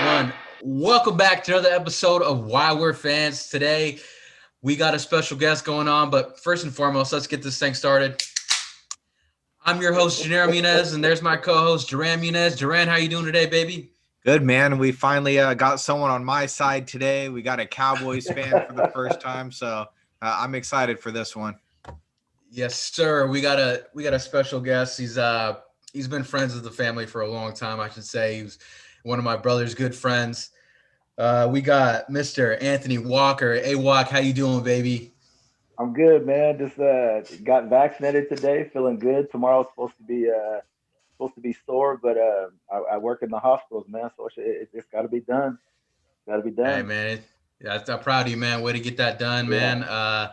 everyone. Welcome back to another episode of Why We're Fans. Today, we got a special guest going on, but first and foremost, let's get this thing started. I'm your host, Janelle Munez, and there's my co-host, Duran Munez. Duran, how you doing today, baby? Good, man. We finally got someone on my side today. We got a Cowboys fan for the first time, so I'm excited for this one. Yes, sir. We got a special guest. He's been friends with the family for a long time, I should say. He was one of my brother's good friends. We got Mr. Anthony Walker. Hey, Walk, how you doing, baby? I'm good, man. Just got vaccinated today, feeling good. Tomorrow's supposed to be sore, but I work in the hospitals, man. So it's got to be done. Got to be Hey, done. man. I'm proud of you, man. Way to get that done, Yeah. man.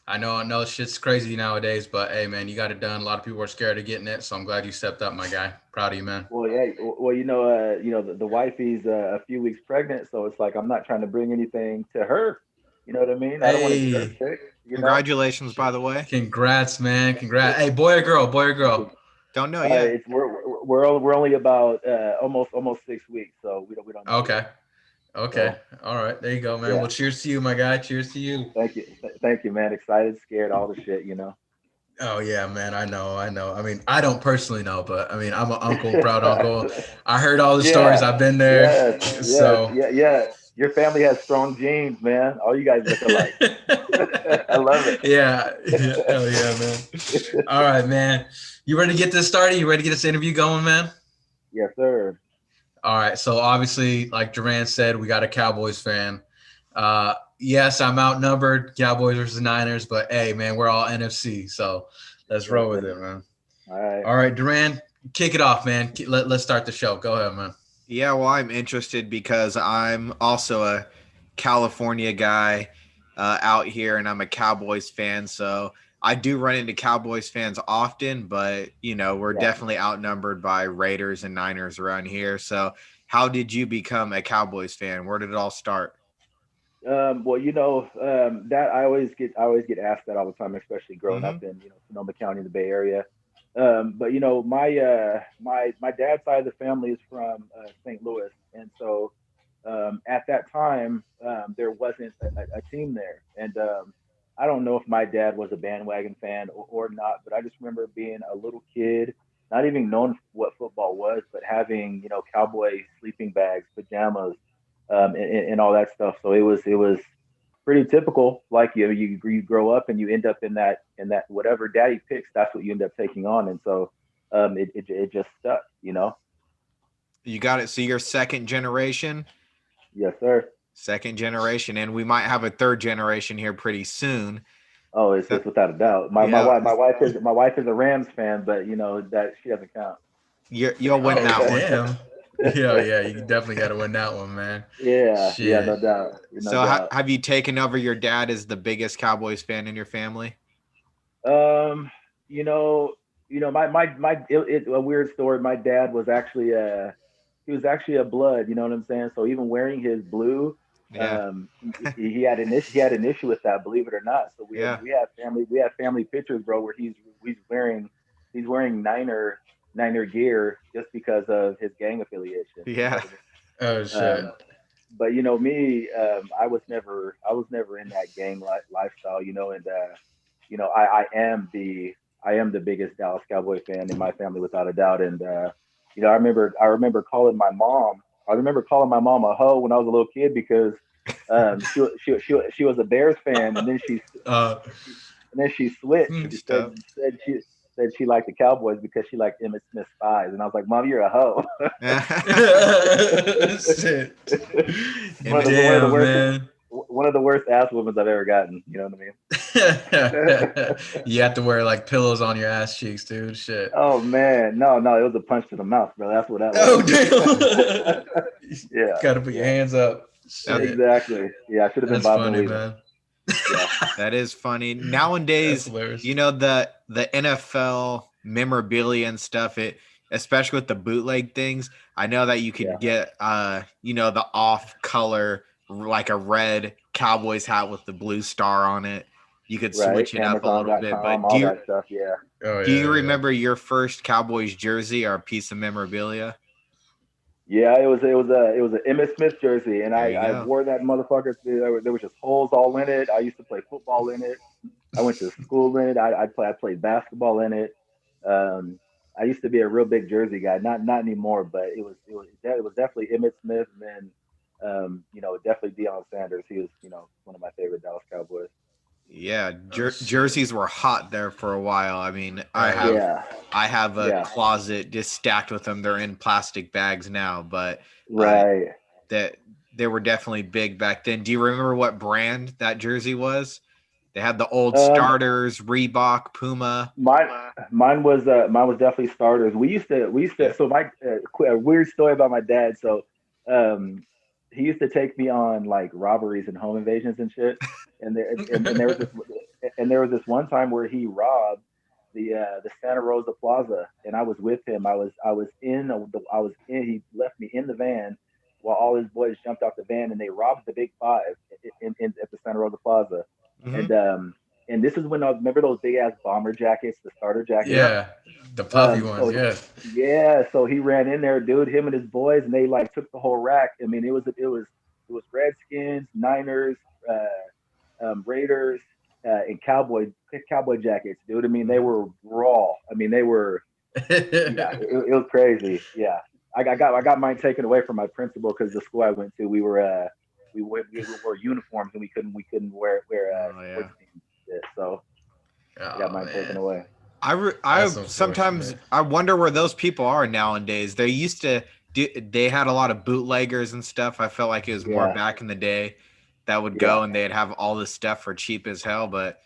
I know shit's crazy nowadays, but hey, man, you got it done. A lot of people are scared of getting it, so I'm glad you stepped up, my guy. Proud of you, man. Well, yeah. Well, the wifey's a few weeks pregnant, so it's like I'm not trying to bring anything to her. You know what I mean? I don't want to get her Hey, sick. Congratulations, by the way. congrats, man. Congrats. Hey, boy or girl? Boy or girl? Don't know yet. It's we're only about almost 6 weeks, so we don't know Okay. yet. Okay. So All right. There you go, man. yeah. Well, cheers to you, my guy. Cheers to you. Thank you, man. Excited, scared, all the shit. Oh yeah, man. I know. I mean, I don't personally know, but I mean, I'm an uncle, proud uncle. I heard all the stories. Yeah. I've been there. Yes. So Yeah. Your family has strong genes, man. All you guys look alike. I love it. yeah. Hell yeah, man. All right, man. You ready to get this started? You ready to get this interview going, man? Yes, sir. All right. So obviously, like Duran said, we got a Cowboys fan. Yes, I'm outnumbered, Cowboys versus Niners, but hey, man, we're all NFC, so let's Yes, roll with it, sir. man. All right. All right, Duran, kick it off, man. Let's start the show. Go ahead, man. Yeah, well, I'm interested because I'm also a California guy out here, and I'm a Cowboys fan. So I do run into Cowboys fans often, but we're Yeah. definitely outnumbered by Raiders and Niners around here. So how did you become a Cowboys fan? Where did it all start? Well, that I always get asked that all the time, especially growing Mm-hmm. up in Sonoma County, the Bay Area. But my dad's side of the family is from St. Louis, and so at that time there wasn't a team there, and I don't know if my dad was a bandwagon fan or not, but I just remember being a little kid, not even knowing what football was, but having cowboy sleeping bags, pajamas, and all that stuff. So it was pretty typical. Like you grow up and you end up in that whatever daddy picks, that's what you end up taking on, and so it just stuck. You got it. So you're second generation. Yes, sir. Second generation, and we might have a third generation here pretty soon. Oh, it's without a doubt. Yeah, My wife is a Rams fan, but that she doesn't count. you'll win Oh, that one. damn. Yeah, you definitely got to win that one, man. Yeah, Shit. no doubt, no So doubt. have you taken over your dad as the biggest Cowboys fan in your family? Um, you know, a weird story. My dad was actually he was actually a blood. You know what I'm saying? So even wearing his blue, Yeah, he had an issue with that. Believe it or not. So yeah, we have family pictures, bro, where he's wearing Niner gear just because of his gang affiliation. You know yeah. what I mean? Oh shit. But me, I was never in that gang lifestyle. And I am the biggest Dallas Cowboy fan in my family without a doubt. And I remember calling my mom. I remember calling my mom a hoe when I was a little kid because she was a Bears fan, and then Uh, she switched. She Switched said up. said she liked the Cowboys because she liked Emmitt Smith's thighs, and I was like, Mom, you're a hoe. shit. one of Emmett, the one of the Damn, worst man. one of the worst ass women I've ever gotten. You know what I mean? You have to wear like pillows on your ass cheeks, dude. Shit. Oh man, no, it was a punch to the mouth, bro. That's what that Oh was. damn. Yeah, Got to put your yeah, hands up. that, Shit. exactly. Yeah, I should have been That's bobbing and funny, weaving. man. Yeah, that is funny. That's Nowadays, hilarious. the NFL memorabilia and stuff, especially with the bootleg things, I know that you yeah, could get the off color, like a red Cowboys hat with the blue star on it. You could right. switch it up a little bit. Amazon.com, But all that stuff. Yeah. Oh do you yeah, yeah. remember your first Cowboys jersey or piece of memorabilia? Yeah, it was an Emmitt Smith jersey, and There you I go. wore that motherfucker. There was just holes all in it. I used to play football in it. I went to school in it. I played basketball in it. Um, I used to be a real big jersey guy. Not anymore, but it was definitely Emmitt Smith, and then definitely Deion Sanders. He was one of my favorite Dallas Cowboys. Yeah, Oh shit. jerseys were hot there for a while. I mean, Hell yeah. Yeah, I have a yeah, closet just stacked with them. They're in plastic bags now, but uh, right. that they were definitely big back then. Do you remember what brand that jersey was? They had the old Um, starters, Reebok, Puma. mine mine was definitely starters. We used to. Yeah. So a weird story about my dad. So um, he used to take me on like robberies and home invasions and shit. And there was this one time where he robbed the Santa Rosa Plaza, and I was with him. I was in. He left me in the van while all his boys jumped out the van, and they robbed the Big Five at the Santa Rosa Plaza. Hmm. And this is when I remember those big ass bomber jackets, the starter jackets. Yep. Yeah. The puffy ones, So yeah. yeah, so he ran in there, dude. Him and his boys, and they like took the whole rack. I mean, it was Redskins, Niners, Raiders, and Cowboy jackets, dude. I mean, they Hmm. were raw. I mean, they were yeah, it was crazy. Yeah, I got mine taken away from my principal because the school I went to, we wore uniforms and we couldn't wear Oh sports yeah. teams. Yeah, so I got Oh mine taken man. away. I That's sometimes unfortunate. I wonder where those people are nowadays. They used to they had a lot of bootleggers and stuff. I felt like it was more Yeah, back in the day that would yeah, go and they'd have all this stuff for cheap as hell. But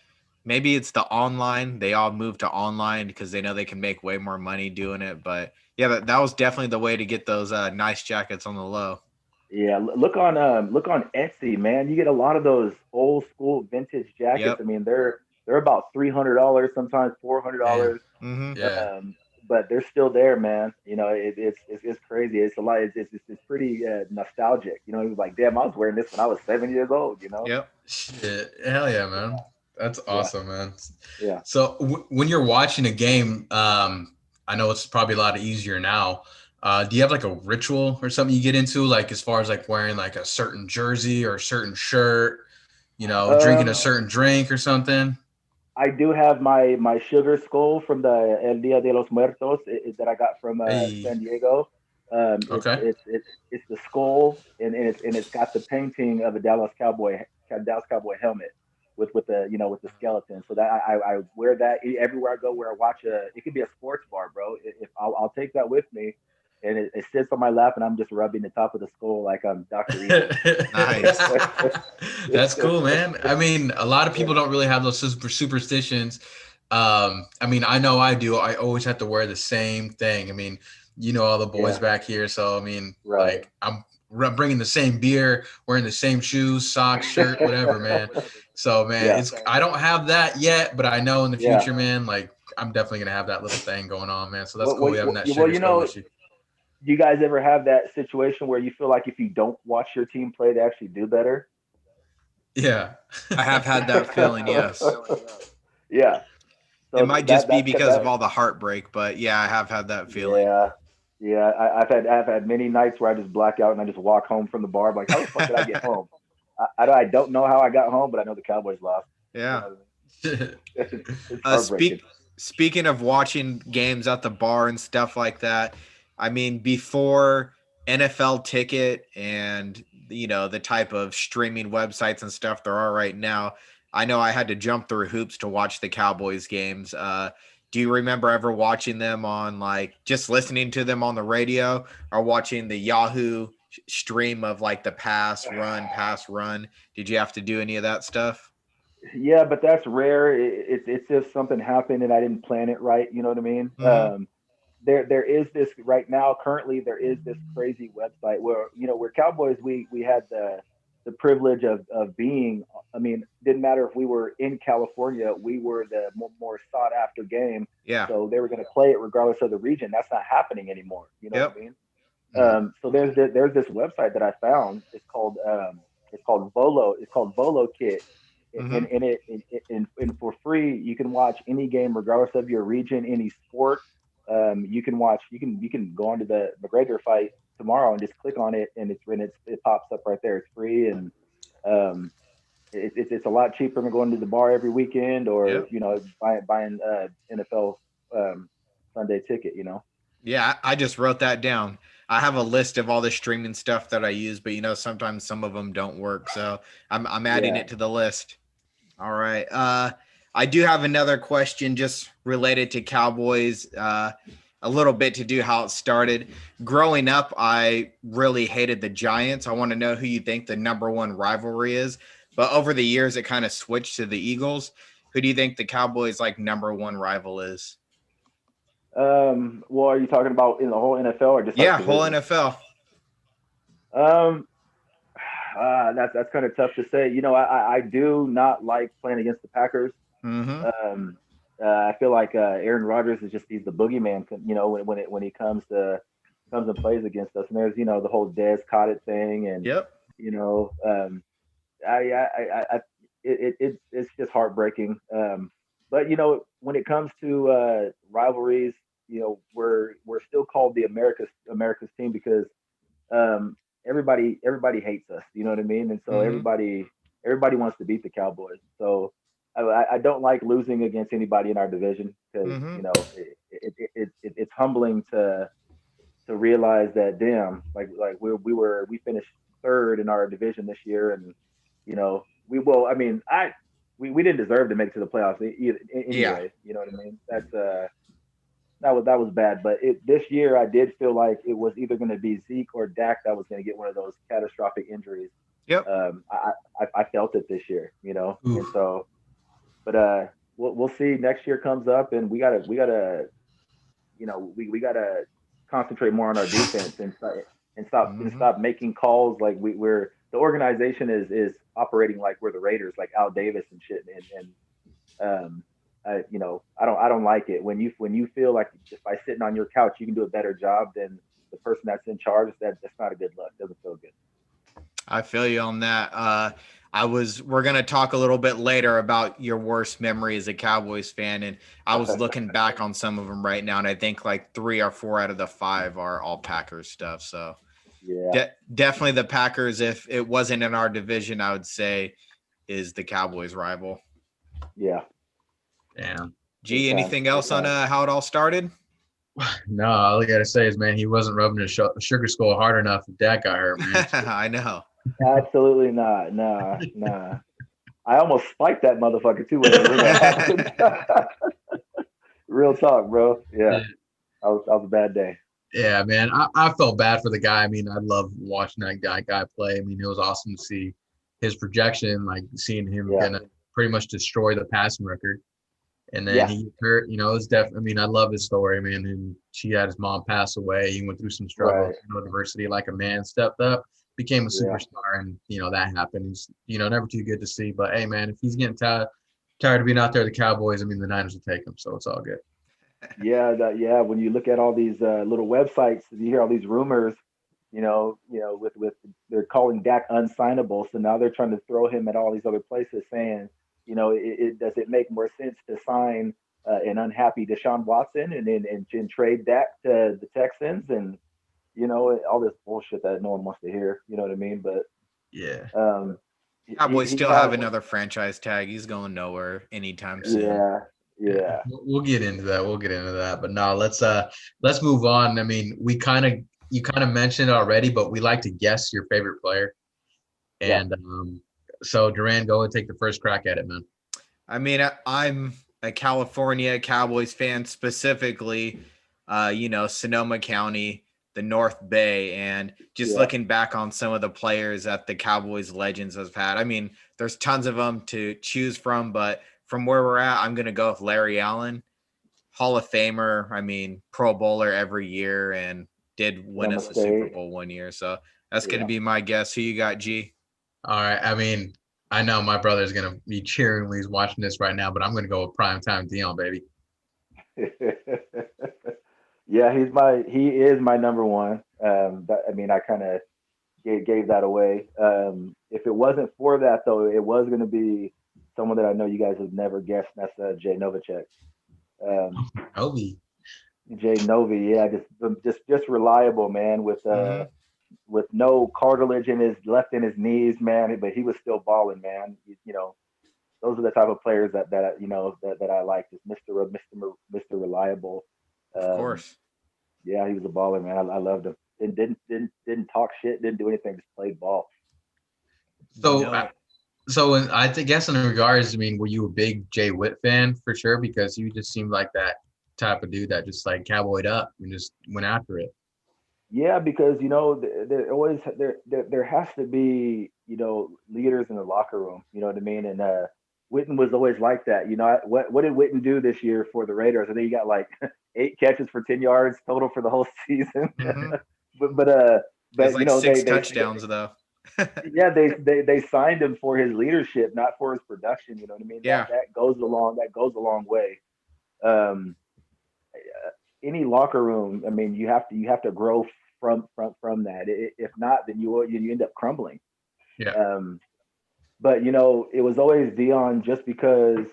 maybe it's the online. They all moved to online because they know they can make way more money doing it. But yeah, that was definitely the way to get those nice jackets on the low. yeah. Look on Etsy, man. You get a lot of those old school vintage jackets. Yep. I mean, they're about $300, sometimes Damn. $400. Mm-hmm. Yeah. But they're still there, man. It's crazy. It's a lot. It's pretty nostalgic. It was like, damn, I was wearing this when I was 7 years old. Yep. Shit. Hell yeah, man. That's Yeah, awesome, man. yeah. So when you're watching a game, I know it's probably a lot easier now. Do you have like a ritual or something you get into, like as far as like wearing like a certain jersey or a certain shirt, drinking a Um, certain drink or something? I do have my sugar skull from the El Dia de los Muertos that I got from Hey, San Diego. okay. It's the skull, and it's got the painting of a Dallas Cowboy helmet with the skeleton. So that I wear that everywhere I go. Where I watch it could be a sports bar, bro. If I'll take that with me, and it sits on my lap, and I'm just rubbing the top of the skull like I'm Doctor Evil. Nice. That's cool, man. I mean, a lot of Yeah, people don't really have those superstitions. I mean, I know I do. I always have to wear the same thing. I mean, all the boys yeah, back here. So, I mean, right. like, I'm bringing the same beer, wearing the same shoes, socks, shirt, whatever, man. So, man, Yeah, I don't have that yet, but I know in the yeah. future, man, like, I'm definitely going to have that little thing going on, man. So that's Well, cool. well, You having well, that well, sugar skull with you. do you guys ever have that situation where you feel like if you don't watch your team play, they actually do better? Yeah. I have had that feeling. Yes. Yeah. It So might just that be that's because of that. all the heartbreak, but yeah, I have had that feeling. Yeah. Yeah. I've had many nights where I just black out and I just walk home from the bar. I'm like, how the fuck did I get home? I don't know how I got home, but I know the Cowboys lost. You Yeah. know what I mean? It's Uh, heartbreaking. speak speaking of watching games at the bar and stuff like that, I mean, before NFL Ticket and the type of streaming websites and stuff there are right now, I know I had to jump through hoops to watch the Cowboys games. Do you remember ever watching them on like just listening to them on the radio or watching the Yahoo stream of like the pass run? Did you have to do any of that stuff? Yeah, but that's rare. It's if something happened and I didn't plan it right. You know what I mean? Hmm. There is this right now. Currently, there is this crazy website where we're Cowboys. We had the privilege of being. I mean, didn't matter if we were in California. We were the more sought after game. Yeah. So they were going to play it regardless of the region. That's not happening anymore. You know what I Yep. mean? Mhm. So there's this website that I found. It's called Volo. It's called Volo Kit, Hmm. and for free you can watch any game regardless of your region, any sport. You can watch. You can go onto the McGregor fight tomorrow and just click on it, and it pops up right there. It's free, and um, it's a lot cheaper than going to the bar every weekend, or Yep. buying NFL Sunday ticket. Yeah, I just wrote that down. I have a list of all the streaming stuff that I use, but sometimes some of them don't work. So I'm adding Yeah. it to the list. All right. I do have another question just related to Cowboys, a little bit to do how it started. Growing up, I really hated the Giants. I want to know who you think the number one rivalry is. But over the years, it kind of switched to the Eagles. Who do you think the Cowboys number one rival is? Well, are you talking about in the whole NFL or just like Yeah, whole division? NFL. Um, that's kind of tough to say. I do not like playing against the Packers. Mm-hmm. I feel like Aaron Rodgers is he's the boogeyman. When he comes and plays against us, and there's the whole Dez Cottet thing, and Yep. you know, it's just heartbreaking. But when it comes to rivalries, we're still called the America's team because everybody hates us. You know what I mean? And so Mm-hmm. everybody wants to beat the Cowboys. So I don't like losing against anybody in our division because Mm-hmm. it's humbling to realize that damn, we finished third in our division this year, and we didn't deserve to make it to the playoffs Yeah. anyway. You know what I mean? That was bad. But this year, I did feel like it was either going to be Zeke or Dak that was going to get one of those catastrophic injuries. Yep. I felt it this year, Oof. and so, but we'll see. Next year comes up, and we gotta we gotta concentrate more on our defense and stop making calls like we're the organization is operating like we're the Raiders, like Al Davis and shit, and I don't like it when you feel like just by sitting on your couch you can do a better job than the person that's in charge. That's not a good look. Doesn't feel good. I feel you on that. We're going to talk a little bit later about your worst memory as a Cowboys fan. And I was looking back on some of them right now. And I think 3 or 4 out of the 5 are all Packers stuff. So Yeah, definitely the Packers, if it wasn't in our division, I would say is the Cowboys rival. yeah. Damn. G, anything else on how it all started? No, all I gotta say is, man, he wasn't rubbing his sugar skull hard enough if Dak got hurt, man. I know. Absolutely not. Nah. I almost spiked that motherfucker too when that happened. Real talk, bro. Yeah, that was a bad day. Yeah, man, I felt bad for the guy. I mean, I love watching that guy play. I mean, it was awesome to see his projection, like seeing him Yeah. gonna pretty much destroy the passing record. And then Yeah. he gets hurt, it's definitely, I mean, I love his story, man. And she had his mom pass away. He went through some struggles, Right. adversity, like a man, stepped up, became a Yeah. superstar. And, that happened. He's, never too good to see. But hey, man, if he's getting tired of being out there, the Cowboys, I mean, the Niners will take him. So it's all good. Yeah. When you look at all these little websites, you hear all these rumors. With they're calling Dak unsignable, so now they're trying to throw him at all these other places, saying, does it make more sense to sign an unhappy Deshaun Watson and trade Dak to the Texans and all this bullshit that no one wants to hear. You know what I mean? But yeah, Cowboys still have another franchise tag. He's going nowhere anytime soon. Yeah. We'll get into that. But no, let's move on. I mean, you kind of mentioned it already, but we like to guess your favorite player. And so Duran, go and take the first crack at it, man. I mean, I'm a California Cowboys fan, specifically, Sonoma County, the North Bay, and just looking back on some of the players that the Cowboys legends have had. I mean, there's tons of them to choose from, but from where we're at, I'm going to go with Larry Allen, Hall of Famer. I mean, Pro Bowler every year and did win us a Super Bowl one year. So that's going to be my guess. Who you got, G? All right. I mean, I know my brother's going to be cheering when he's watching this right now, but I'm going to go with primetime Dion, baby. Yeah, he is my number one. I kind of gave that away. If it wasn't for that, though, it was going to be someone that I know you guys have never guessed. And that's Jay Novacek. Novi. Jay Novi, yeah, just reliable, man, with no cartilage in his knees, man, but he was still balling, man. Those are the type of players that I like, just Mr. Reliable. Of Um, course. yeah, he was a baller, man. I loved him. And didn't talk shit, didn't do anything, just played ball. So, No. guess in regards, I mean, were you a big Jay Witt fan for sure? Because you just seemed like that type of dude that just like cowboyed up and just went after it. Yeah, because there always there has to be leaders in the locker room. You know what I mean? And Witten was always like that. What did Witten do this year for the Raiders? I think he got like 8 catches for 10 yards total for the whole season. Mm-hmm. but but uh It's but like six touchdowns though. yeah, they signed him for his leadership, not for his production. You know what I mean? Yeah. That goes a long way. Um, any locker room, I mean, you have to grow from that. If not, then you end up crumbling. Yeah. But it was always Dion, just because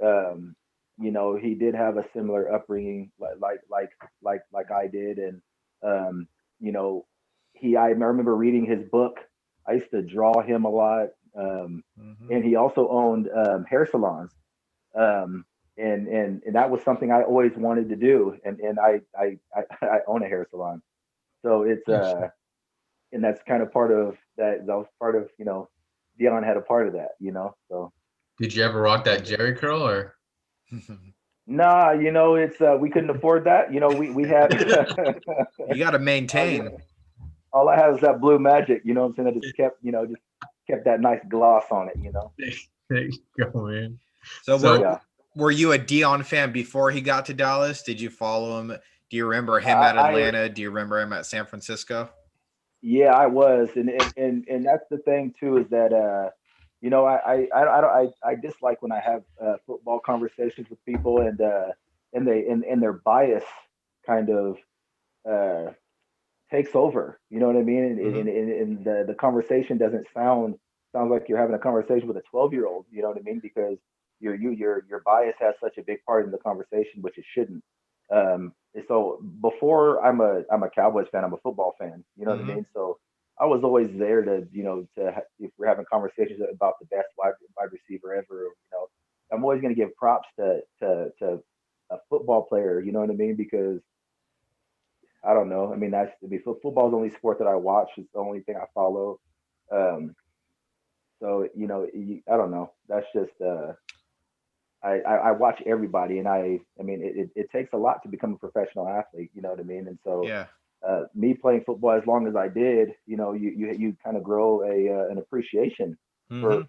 he did have a similar upbringing, like I did, and um, you know I remember reading his book. I used to draw him a lot, Mm-hmm. and he also owned hair salons. Um, and that was something I always wanted to do, and I own a hair salon, so it's and that's kind of part of that. That was part of Dion had a part of that, so. Did you ever rock that Jerry curl or? Nah, it's we couldn't afford that. We had You got to maintain. all I had was that blue magic. You know what I'm saying? That just kept that nice gloss on it. There you go, man. So, So, were you a Dion fan before he got to Dallas? Did you follow him? Do you remember him at I Atlanta? Do you remember him at San Francisco? Yeah, I was, and that's the thing too, is that I dislike when I have football conversations with people, and their bias kind of uh takes over. You know what I mean? Mm-hmm. And the conversation doesn't sounds like you're having a conversation with a 12-year-old. You know what I mean? Because your bias has such a big part in the conversation, which it shouldn't. And so before I'm a Cowboys fan, I'm a football fan. You know what I Mm-hmm. mean? So I was always there to if we're having conversations about the best wide receiver ever. I'm always going to give props to a football player. You know what I mean? Because I don't know. I mean, football is the only sport that I watch. It's the only thing I follow. Um, so I don't know. That's just I watch everybody, and I mean, it takes a lot to become a professional athlete. You know what I mean? And so Yeah. me playing football as long as I did, you kind of grow an appreciation Mm-hmm.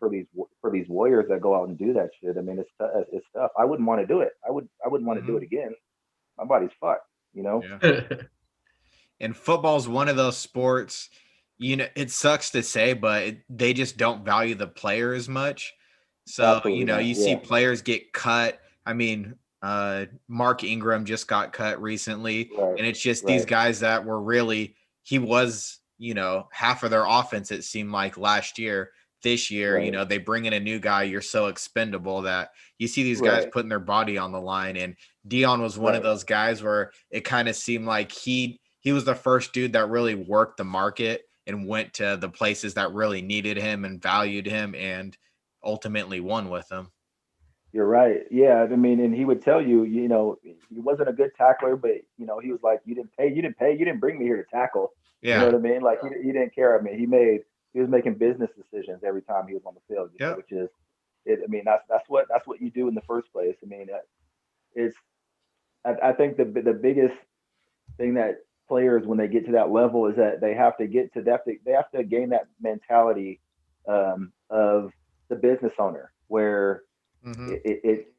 for these warriors that go out and do that shit. I mean, it's tough. I wouldn't want to do it. I wouldn't want to do Mm-hmm. it again. My body's fucked. Yeah. And football's one of those sports, it sucks to say, but they just don't value the player as much. So, Absolutely not. you see Yeah. players get cut. I mean, Mark Ingram just got cut recently, Right. and it's just these Right. guys that were really, he was, half of their offense, it seemed like last year. This year, Right. they bring in a new guy, you're so expendable that you see these guys Right. putting their body on the line. And Dion was one of Right. those guys where it kind of seemed like he was the first dude that really worked the market and went to the places that really needed him and valued him and ultimately won with him. You're right. Yeah. I mean, and he would tell you, he wasn't a good tackler, but he was like, you didn't bring me here to tackle. You know Yeah. what I mean? Like he didn't care. I mean, he was making business decisions every time he was on the field. Yep. Which is it. I mean, that's what you do in the first place. I mean, it's I think the biggest thing that players, when they get to that level, is that they have to they have to gain that mentality of the business owner, where Mm-hmm.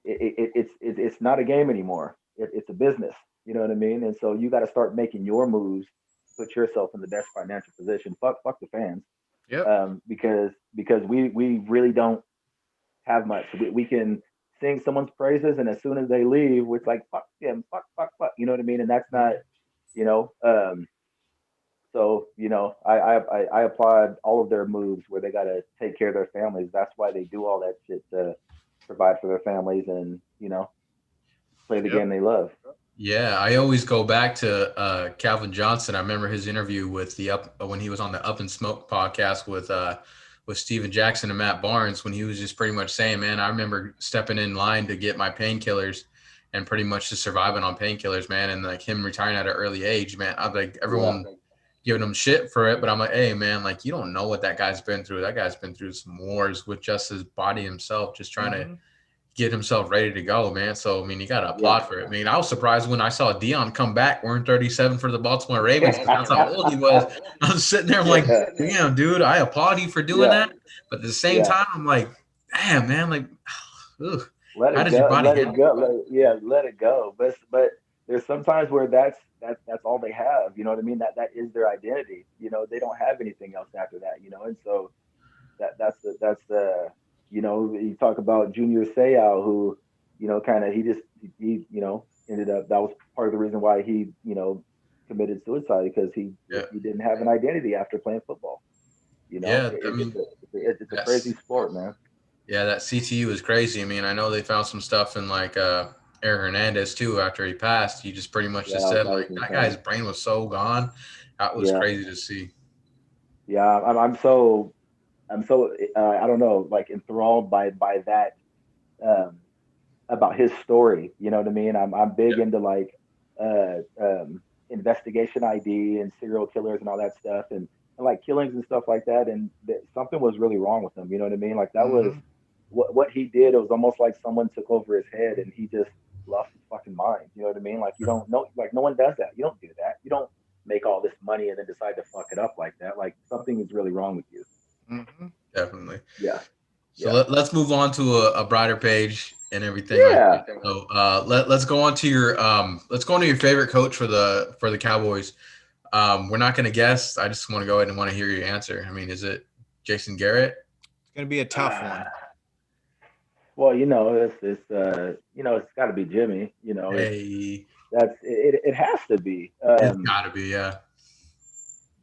it's not a game anymore. It's a business. You know what I mean? And so you got to start making your moves, put yourself in the best financial position. Fuck the fans, Yep. because we really don't have much. We can sing someone's praises, and as soon as they leave, it's like fuck them, fuck. You know what I mean? And that's not, you know. So I applaud all of their moves where they got to take care of their families. That's why they do all that shit to provide for their families and play the Yep. game they love. Yeah, I always go back to Calvin Johnson. I remember his interview with the when he was on the Up and Smoke podcast with Steven Jackson and Matt Barnes, when he was just pretty much saying, man, I remember stepping in line to get my painkillers and pretty much just surviving on painkillers, man, and like him retiring at an early age, man. I'm like everyone giving him shit for it, but I'm like, hey man, like you don't know what that guy's been through. That guy's been through some wars with just his body himself, just trying to get himself ready to go, man. So I mean, you got to applaud for it. I mean, I was surprised when I saw Dion come back wearing 37 for the Baltimore Ravens because that's how old he was. I was sitting there, I'm like, damn, dude, I applaud you for doing that. But at the same time, I'm like, damn, man, like, ugh, let how it does your go, body let it handle? go. Let it go. But there's sometimes where that's all they have. You know what I mean? That is their identity. You know, they don't have anything else after that. You know, and so that's the you talk about Junior Seau, who kind of he ended up, that was part of the reason why he committed suicide, because Yeah, he didn't have an identity after playing football. yeah. I It's mean, it's a crazy that's sport, man. yeah. That CTU is crazy. I mean, I know they found some stuff in like Aaron Hernandez too after he passed. He just pretty much Yeah, just said that was like that guy's insane. brain was so gone. That was Yeah, crazy to see. yeah. I'm so I don't know, like enthralled by that, um, about his story. You know what I mean? I'm big Yeah, into like investigation ID and serial killers and all that stuff, and like killings and stuff like that. And something was really wrong with him. You know what I mean? Like that was what he did. It was almost like someone took over his head and he just lost his fucking mind. You know what I mean? Like you don't know, like no one does that. You don't do that. You don't make all this money and then decide to fuck it up like that. Like something is really wrong with you. definitely. Yeah. So Yeah. let's move on to a brighter page and everything like Yeah. that. So let's go on to your favorite coach for the Cowboys. We're not going to guess. I just want to go ahead and want to hear your answer. I mean, is it Jason Garrett? It's gonna be a tough one. Well, it's got to be Jimmy. Hey, It has to be. it's got to be, yeah.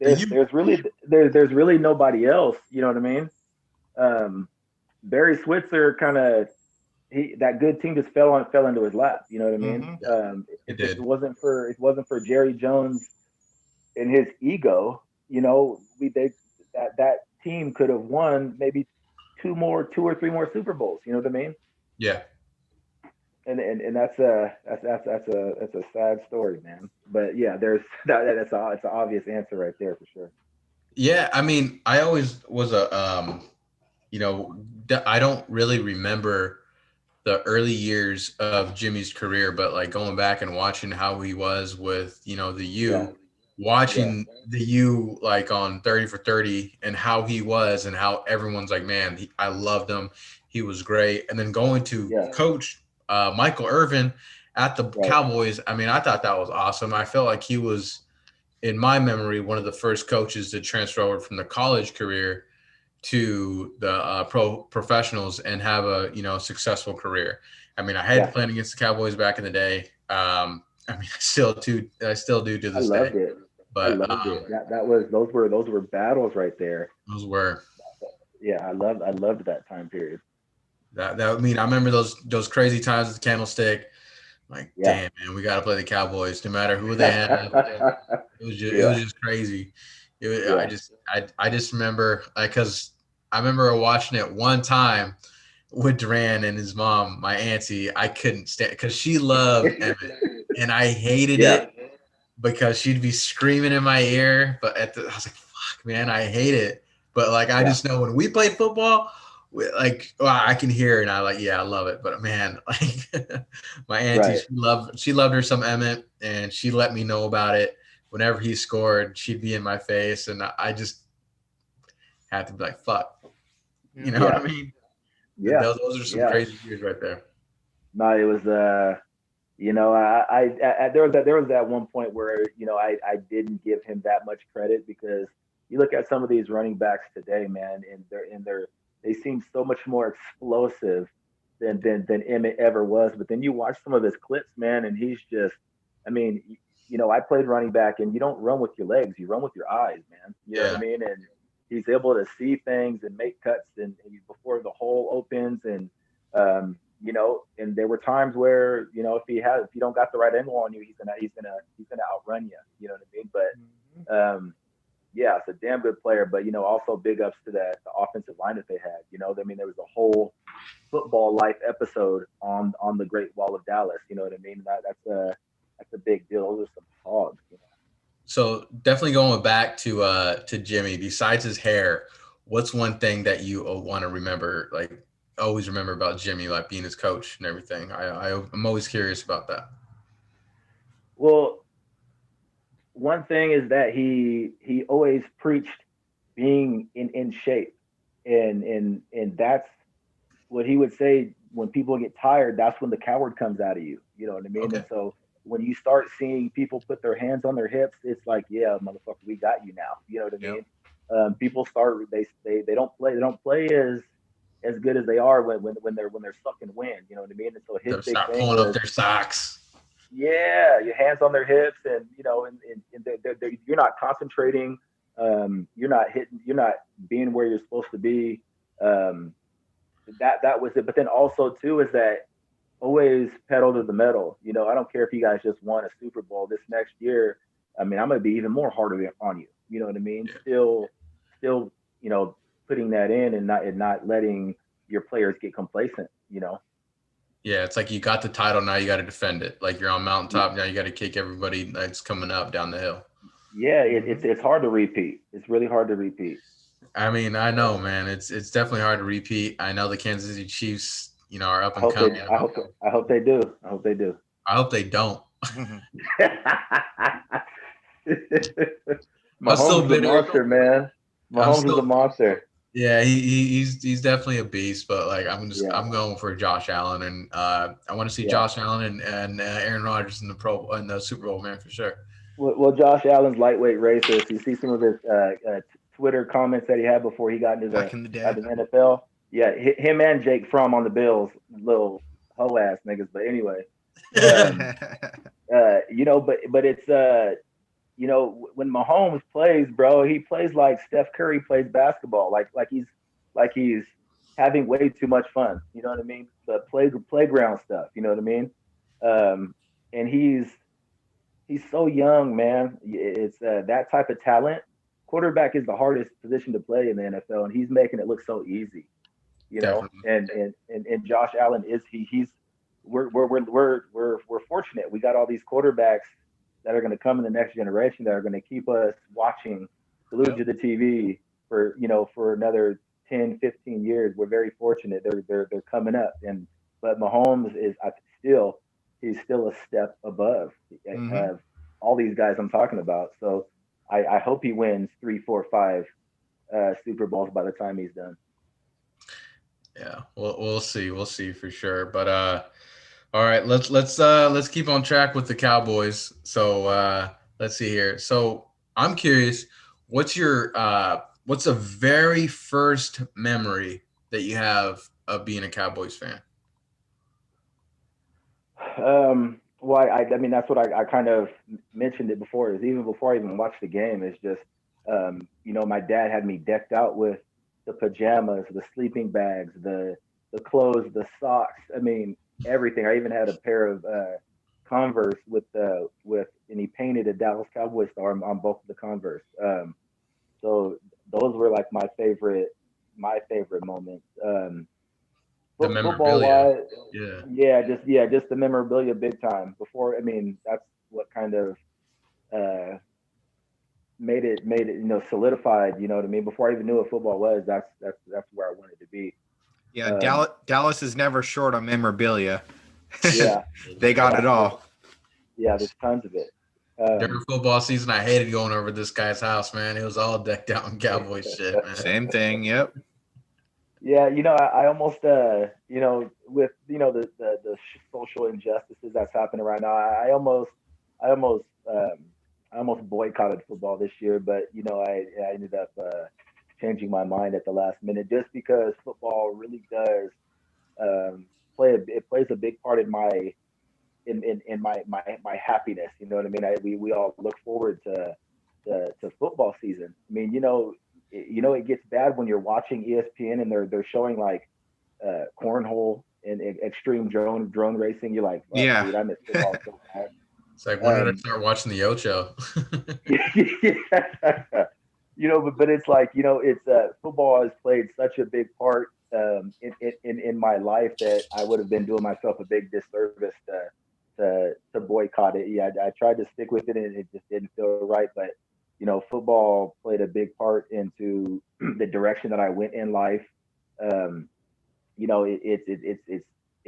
But There's you, there's really there's really nobody else. You know what I mean? Um, Barry Switzer kind of, he that good team just fell into his lap. You know what I mean? yeah, he If did. it wasn't for Jerry Jones and his ego, that team could have won maybe two or three more Super Bowls. You know what I mean? Yeah, And that's a sad story, man. But yeah, there's it's an obvious answer right there for sure. yeah. I mean, I always was I don't really remember the early years of Jimmy's career, but like going back and watching how he was with, the Yeah, yeah, watching the U like on 30 for 30 and how he was and how everyone's like, man, I loved him. He was great. And then going to yeah, coach Michael Irvin at the right, Cowboys, I mean, I thought that was awesome. I felt like he was, in my memory, one of the first coaches to transfer over from the college career to the professionals and have a successful career. I mean, I had yeah. playing against the Cowboys back in the day. I mean, I still do to I this day. loved it. I But loved it. That was those were battles right there. those were Yeah, I loved that time period. that. I mean, I remember those crazy times with the Candlestick. Like, Yeah, damn, man, we got to play the Cowboys, no matter who they have. It was yeah, just crazy. yeah. I just remember like because I remember watching it one time with Duran and his mom, my auntie. I couldn't stand because she loved Emmett and I hated Yeah, it because she'd be screaming in my ear. But I was like, fuck, man, I hate it. But like I yeah, just know when we played football. I can hear it and I like, yeah, I love it. But man, like my auntie, right. she loved her some Emmett and she let me know about it. Whenever he scored, she'd be in my face and I just had to be like, fuck. You know what I Yeah, mean? yeah, Those are some yeah. crazy years right there. No, it was there was that one point where I didn't give him that much credit, because you look at some of these running backs today, man, and they seem so much more explosive than Emmett ever was. But then you watch some of his clips, man, and he's just, I mean, I played running back, and you don't run with your legs, you run with your eyes, man. You know what I Yeah. mean? And he's able to see things and make cuts and before the hole opens, and and there were times where, if you don't got the right angle on you, he's gonna outrun you. You know what I mean? But yeah, it's a damn good player. But also big ups to the offensive line that they had. I mean, there was a whole football life episode on the Great Wall of Dallas. You know what I mean? That's a big deal. Those are some hogs. So definitely going back to Jimmy. Besides his hair, what's one thing that you want to remember, like always remember about Jimmy, like being his coach and everything? I'm always curious about that. Well, one thing is that he always preached being in shape, and that's what he would say when people get tired. That's when the coward comes out of you. You know what I mean? Okay. And so when you start seeing people put their hands on their hips, it's like, yeah, motherfucker, we got you now. You know what I mean? People start they don't play as good as they are when they're sucking wind. You know what I mean? And so his They'll big start thing pulling up was, their socks. yeah, your hands on their hips, and you're not concentrating. You're not being where you're supposed to be. That was it. But then also too is that always pedal to the metal. I don't care if you guys just won a Super Bowl this next year. I mean, I'm gonna be even more harder on you. You know what I mean? Yeah. Still, putting that in and not letting your players get complacent. Yeah, it's like you got the title, now you got to defend it. Like you're on mountaintop, now you got to kick everybody that's coming up down the hill. Yeah, it's hard to repeat. It's really hard to repeat. I mean, I know, man. It's definitely hard to repeat. I know the Kansas City Chiefs, are up and coming. I hope they do. I hope they do. I hope they don't. Mahomes is a monster, man. Mahomes is a monster. Yeah, he's definitely a beast, but like I'm going for Josh Allen, and I want to see Josh Allen and Aaron Rodgers in the Super Bowl, man, for sure. Well, Josh Allen's lightweight racist. You see some of his Twitter comments that he had before he got into the NFL. Yeah, him and Jake Fromm on the Bills, little hoe ass niggas. But anyway, but it's when Mahomes plays, bro, he plays like Steph Curry plays basketball, like he's having way too much fun. You know what I mean? The playground stuff. You know what I mean? And he's so young, man. It's that type of talent. Quarterback is the hardest position to play in the NFL, and he's making it look so easy. And Josh Allen we're fortunate. We got all these quarterbacks that are going to come in the next generation that are going to keep us watching, glued to the TV for another 10, 15 years. We're very fortunate. They're coming up, but Mahomes he's still a step above all these guys I'm talking about. So I hope he wins 3, 4, 5 Super Bowls by the time he's done. Yeah, we'll see for sure. But all right, let's keep on track with the Cowboys. So let's see here. So I'm curious, what's the very first memory that you have of being a Cowboys fan? Well, I mean, that's what I kind of mentioned it before. Is even before I even watched the game, it's just my dad had me decked out with the pajamas, the sleeping bags, the clothes, the socks. I mean, everything. I even had a pair of Converse and he painted a Dallas Cowboys star on both of the Converse. So those were like my favorite moments. The memorabilia. Just the memorabilia, big time. Before, I mean, that's what kind of made it solidified. You know what I mean? Before I even knew what football was, that's where I wanted to be. Yeah, Dallas is never short on memorabilia. Yeah, they got it all. Yeah, there's tons of it. During football season, I hated going over this guy's house, man. It was all decked out in Cowboy shit, man. Same thing. Yep. Yeah, I almost, with the social injustices that's happening right now, I almost boycotted football this year, but I ended up changing my mind at the last minute, just because football really does plays a big part in my happiness. You know what I mean? We all look forward to football season. I mean, it gets bad when you're watching ESPN and they're showing like cornhole in extreme drone racing. You're like, fuck, Yeah. dude, I miss football so bad. It's like, when did I start watching the Ocho? But it's like, it's football has played such a big part in my life that I would have been doing myself a big disservice to boycott it. Yeah, I tried to stick with it and it just didn't feel right. But football played a big part into the direction that I went in life.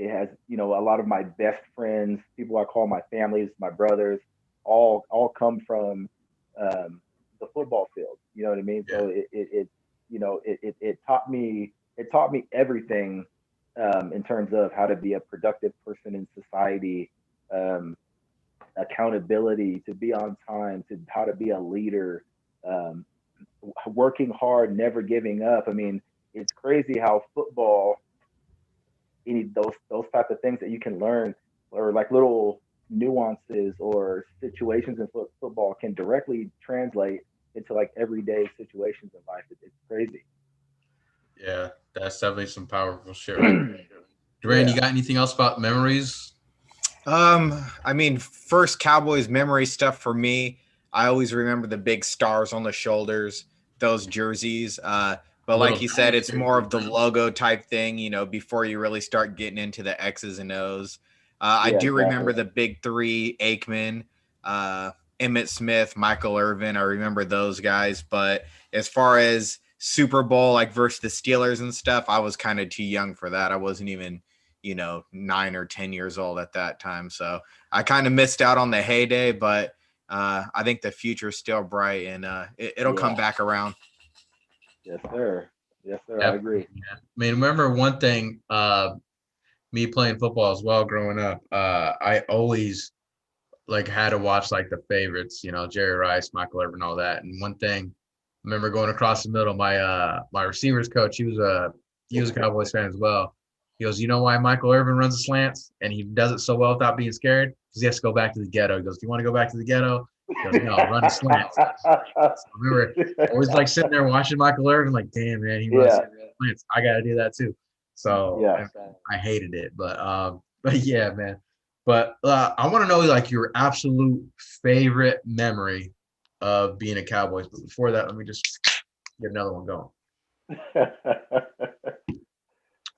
It has, a lot of my best friends, people I call my families, my brothers, all come from the football field. You know what I mean? Yeah. So it taught me everything in terms of how to be a productive person in society, accountability, to be on time, to how to be a leader, working hard, never giving up. I mean, it's crazy how football, those type of things that you can learn, or like little nuances or situations in football, can directly translate into like everyday situations in life. It's crazy. Yeah, that's definitely some powerful shit right there. Duran, you got anything else about memories? I mean, first Cowboys memory stuff for me, I always remember the big stars on the shoulders, those jerseys. But like you said, it's more of the logo type thing, before you really start getting into the X's and O's. I do remember the big three: Aikman, Emmitt Smith, Michael Irvin. I remember those guys. But as far as Super Bowl, like versus the Steelers and stuff, I was kind of too young for that. I wasn't even 9 or 10 years old at that time. So I kind of missed out on the heyday, but I think the future is still bright, and it'll come back around. Yes, sir. Yes, sir. I agree. Yeah. I mean, remember one thing, me playing football as well growing up, I always had to watch the favorites, Jerry Rice, Michael Irvin, all that. And one thing, I remember going across the middle, my receivers coach, he was a Cowboys fan as well. He goes, you know why Michael Irvin runs the slants and he does it so well without being scared? Because he has to go back to the ghetto. He goes, do you want to go back to the ghetto? He goes, no, run the slants. So I remember always sitting there watching Michael Irvin, damn, man, he runs slants. I got to do that too. So I hated it. But yeah, man. But I want to know your absolute favorite memory of being a Cowboys. But before that, let me just get another one going.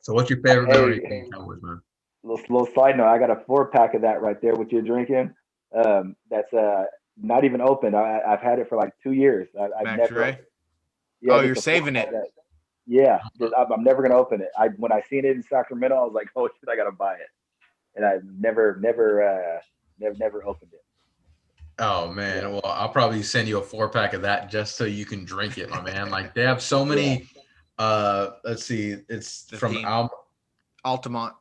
So what's your favorite memory of being Cowboys, man? Little side note, I got a 4-pack of that right there, what you're drinking. That's not even open. I've had it for 2 years. I've never. Yeah, you're saving it. Yeah, I'm never gonna open it. When I seen it in Sacramento, I was like, oh shit, I gotta buy it, and I've never opened it. Oh man, well I'll probably send you a 4-pack of that just so you can drink it, my man. They have so many. Let's see, it's from Altamont.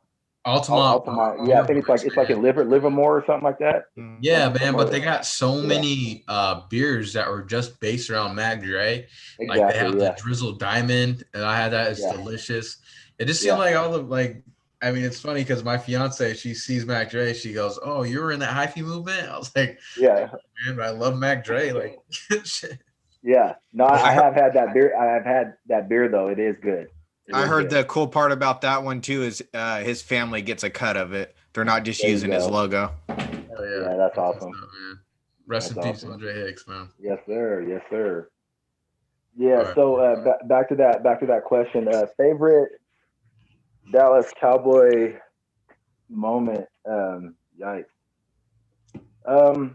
Yeah, I think it's like in Livermore or something like that. Yeah, man, but they got so many beers that were just based around Mac Dre. They have the Drizzle Diamond, and I had that. It's delicious. It just seemed like all the I mean, it's funny because my fiance, she sees Mac Dre, she goes, "Oh, you were in that hyphy movement?" I was like, "Yeah, man, but I love Mac Dre." Shit. Yeah, no, I have had that beer. I have had that beer though. It is good. I heard the cool part about that one too is his family gets a cut of it. They're not just using his logo. Oh yeah, that's awesome. Stuff, man. Rest in peace, Andre Hicks, man. Yes, sir. Yes, sir. Yeah. Right. So back to that question. Favorite Dallas Cowboy moment. Yikes. I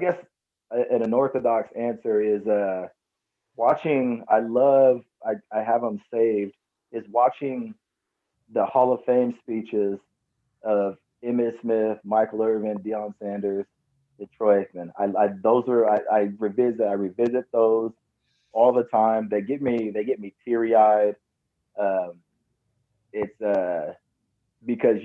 guess an unorthodox answer is watching. I have them saved. Is watching the Hall of Fame speeches of Emmitt Smith, Michael Irvin, Deion Sanders, Troy Aikman. I revisit those all the time. They get me teary eyed. It's because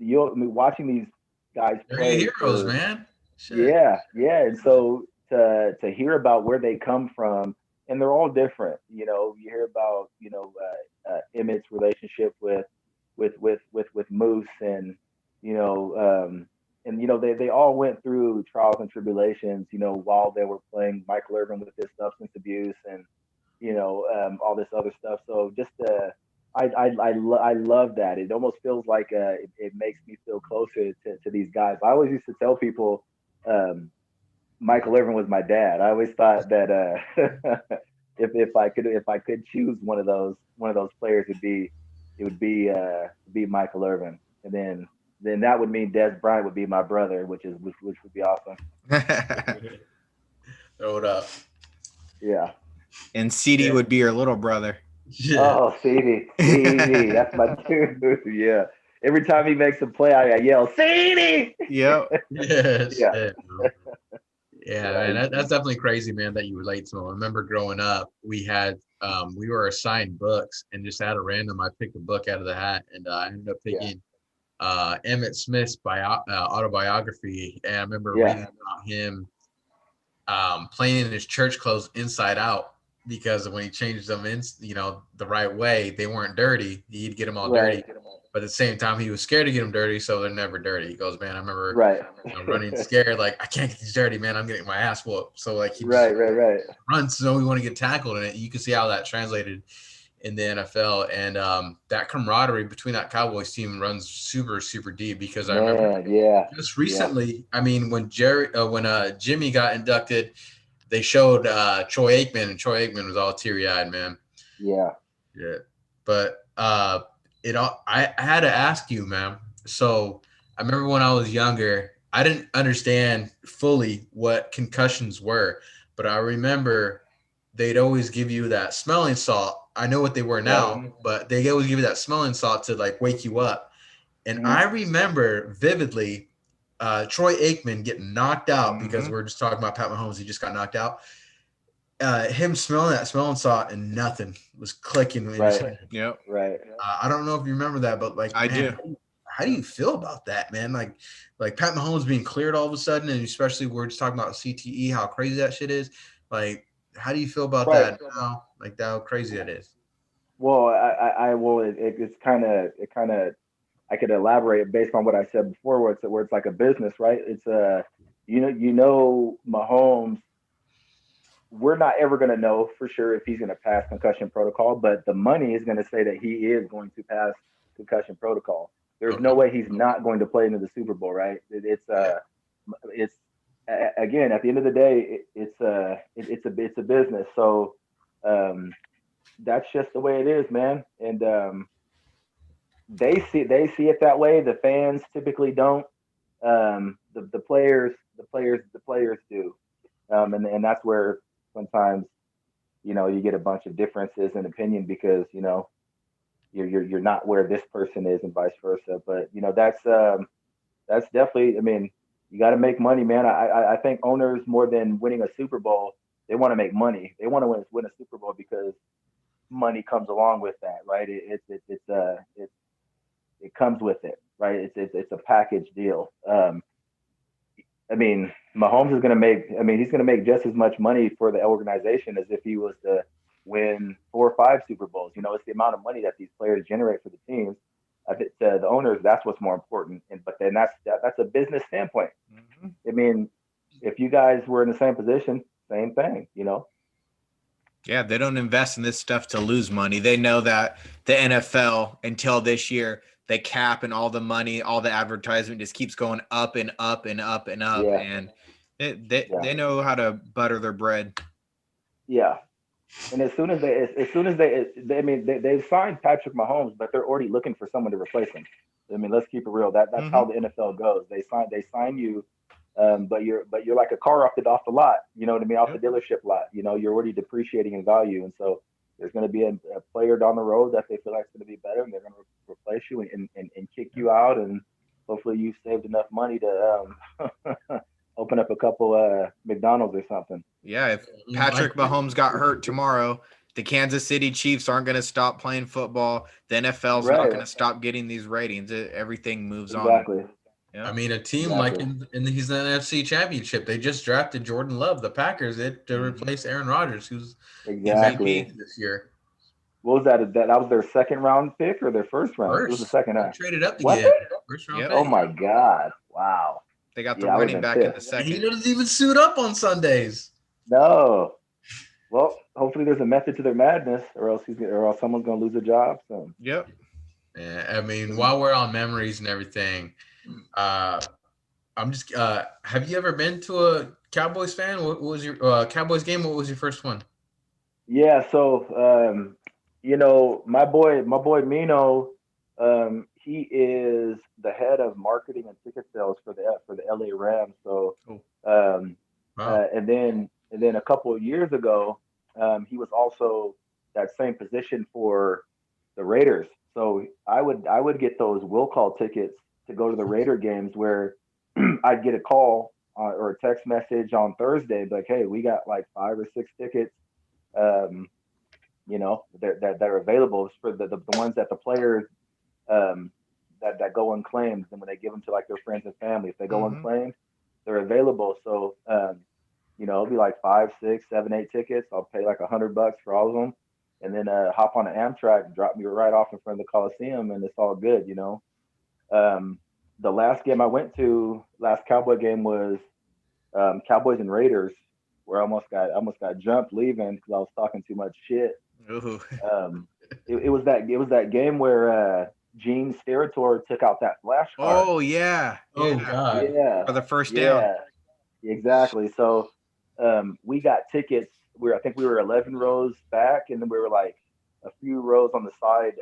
watching these guys play. They're heroes, man. Shit. Yeah, and so to hear about where they come from, and they're all different. You hear about Emmitt's relationship with Moose, and they all went through trials and tribulations. While they were playing Michael Irvin with his substance abuse, and all this other stuff. So just I love that. It almost feels like it makes me feel closer to these guys. I always used to tell people Michael Irvin was my dad. I always thought that if I could choose one of those players, it would be Michael Irvin, and then that would mean Des Bryant would be my brother, which would be awesome. Throw it up. Yeah. And CD would be your little brother. Yeah. Oh, CD, that's my dude. Yeah. Every time he makes a play, I yell, CD. Yep. Yes. Yeah. Yeah, man, that's definitely crazy, man, that you relate to him. I remember growing up, we were assigned books, and just at a random, I picked a book out of the hat, and I ended up picking Emmett Smith's autobiography, and I remember reading about him playing in his church clothes inside out, because when he changed them in, the right way, they weren't dirty. He'd get them all dirty. But at the same time, he was scared to get them dirty, so they're never dirty. He goes, man, I remember running scared, like, I can't get these dirty, man. I'm getting my ass whooped. So, like, he runs so we want to get tackled in it. You can see how that translated in the NFL. And that camaraderie between that Cowboys team runs super, super deep, because I remember just recently, I mean, when Jimmy got inducted, they showed Troy Aikman, and Troy Aikman was all teary-eyed, man. Yeah. But I had to ask you, man. So I remember when I was younger, I didn't understand fully what concussions were, but I remember they'd always give you that smelling salt. I know what they were now, but they always give you that smelling salt to, like, wake you up. And I remember vividly Troy Aikman getting knocked out, because we're just talking about Pat Mahomes. He just got knocked out. Him smelling that smelling salt, and nothing was clicking in his head. Yep. Right. I don't know if you remember that, but, like, I do. How do you feel about that, man? Like Pat Mahomes being cleared all of a sudden, and especially we're just talking about CTE, how crazy that shit is. Like, how do you feel about that now? Like, how crazy that is. Well, it's kind of I could elaborate based on what I said before, where it's like a business, right? It's Mahomes. We're not ever going to know for sure if he's going to pass concussion protocol, but the money is going to say that he is going to pass concussion protocol. There's no way he's not going to play into the Super Bowl, right? It's again, at the end of the day, it's a business. So that's just the way it is, man. And they see it that way. The fans typically don't. The players do. And that's where sometimes, you get a bunch of differences in opinion, because, you're not where this person is, and vice versa. But, that's definitely, I mean, you got to make money, man. I think owners, more than winning a Super Bowl, they want to make money. They want to win a Super Bowl because money comes along with that, right? It comes with it, right? It's a package deal. I mean, Mahomes is going to make. I mean, he's going to make just as much money for the organization as if he was to win 4 or 5 Super Bowls. It's the amount of money that these players generate for the teams. I think the owners, that's what's more important. But then that's a business standpoint. Mm-hmm. I mean, if you guys were in the same position, same thing. Yeah, they don't invest in this stuff to lose money. They know that the NFL, until this year, they cap, and all the money, all the advertisement just keeps going up and up and up and up. Yeah. And they know how to butter their bread. Yeah. And as soon as they've signed Patrick Mahomes, but they're already looking for someone to replace him. I mean, let's keep it real. That's how the NFL goes. They sign you, but you're like a car off the lot. You know what I mean? Off the dealership lot. You're already depreciating in value, and so there's going to be a player down the road that they feel like is going to be better, and they're going to replace you and kick you out, and hopefully you saved enough money to open up a couple McDonald's or something. Yeah, if Patrick Mahomes got hurt tomorrow, the Kansas City Chiefs aren't going to stop playing football. The NFL's not going to stop getting these ratings. Everything moves on. Exactly. Yeah. I mean, a team like he's in the NFC Championship. They just drafted Jordan Love, the Packers, to replace Aaron Rodgers, who's MVP this year. What was that? That was their second round pick or their first round? It was the second round. Traded up to get first round pick. Oh my God! Wow. They got the running back in the second. He doesn't even suit up on Sundays. No. Well, hopefully there's a method to their madness, or else someone's gonna lose a job. So Yep. Yeah, I mean, while we're on memories and everything, uh, I'm just. Have you ever been to a Cowboys fan? What was your Cowboys game? What was your first one? yeah, so my boy Mino, he is the head of marketing and ticket sales for the LA Rams. So Cool. um, Wow. and then a couple of years ago, he was also that same position for the Raiders. So I would get those will call tickets to go to the Raider games where I'd get a call or a text message on Thursday, like, hey, we got like 5 or 6 tickets. Um, that are available for the ones that the players um, that go unclaimed. And when they give them to like their friends and family, if they go Mm-hmm. unclaimed, they're available. So it'll be like 5, 6, 7, 8 tickets. I'll pay like $100 for all of them, and then hop on an Amtrak and drop me right off in front of the Coliseum, and it's all good. Um, the last game I went to, last Cowboy game was Cowboys and Raiders, where I almost got jumped leaving because I was talking too much shit. Ooh. It was that game where Gene Steratore took out that flashcard. Oh yeah, Oh yeah. God. Yeah, For the first down. yeah, exactly. So we got tickets. I think we were 11 rows back, and then we were like a few rows on the side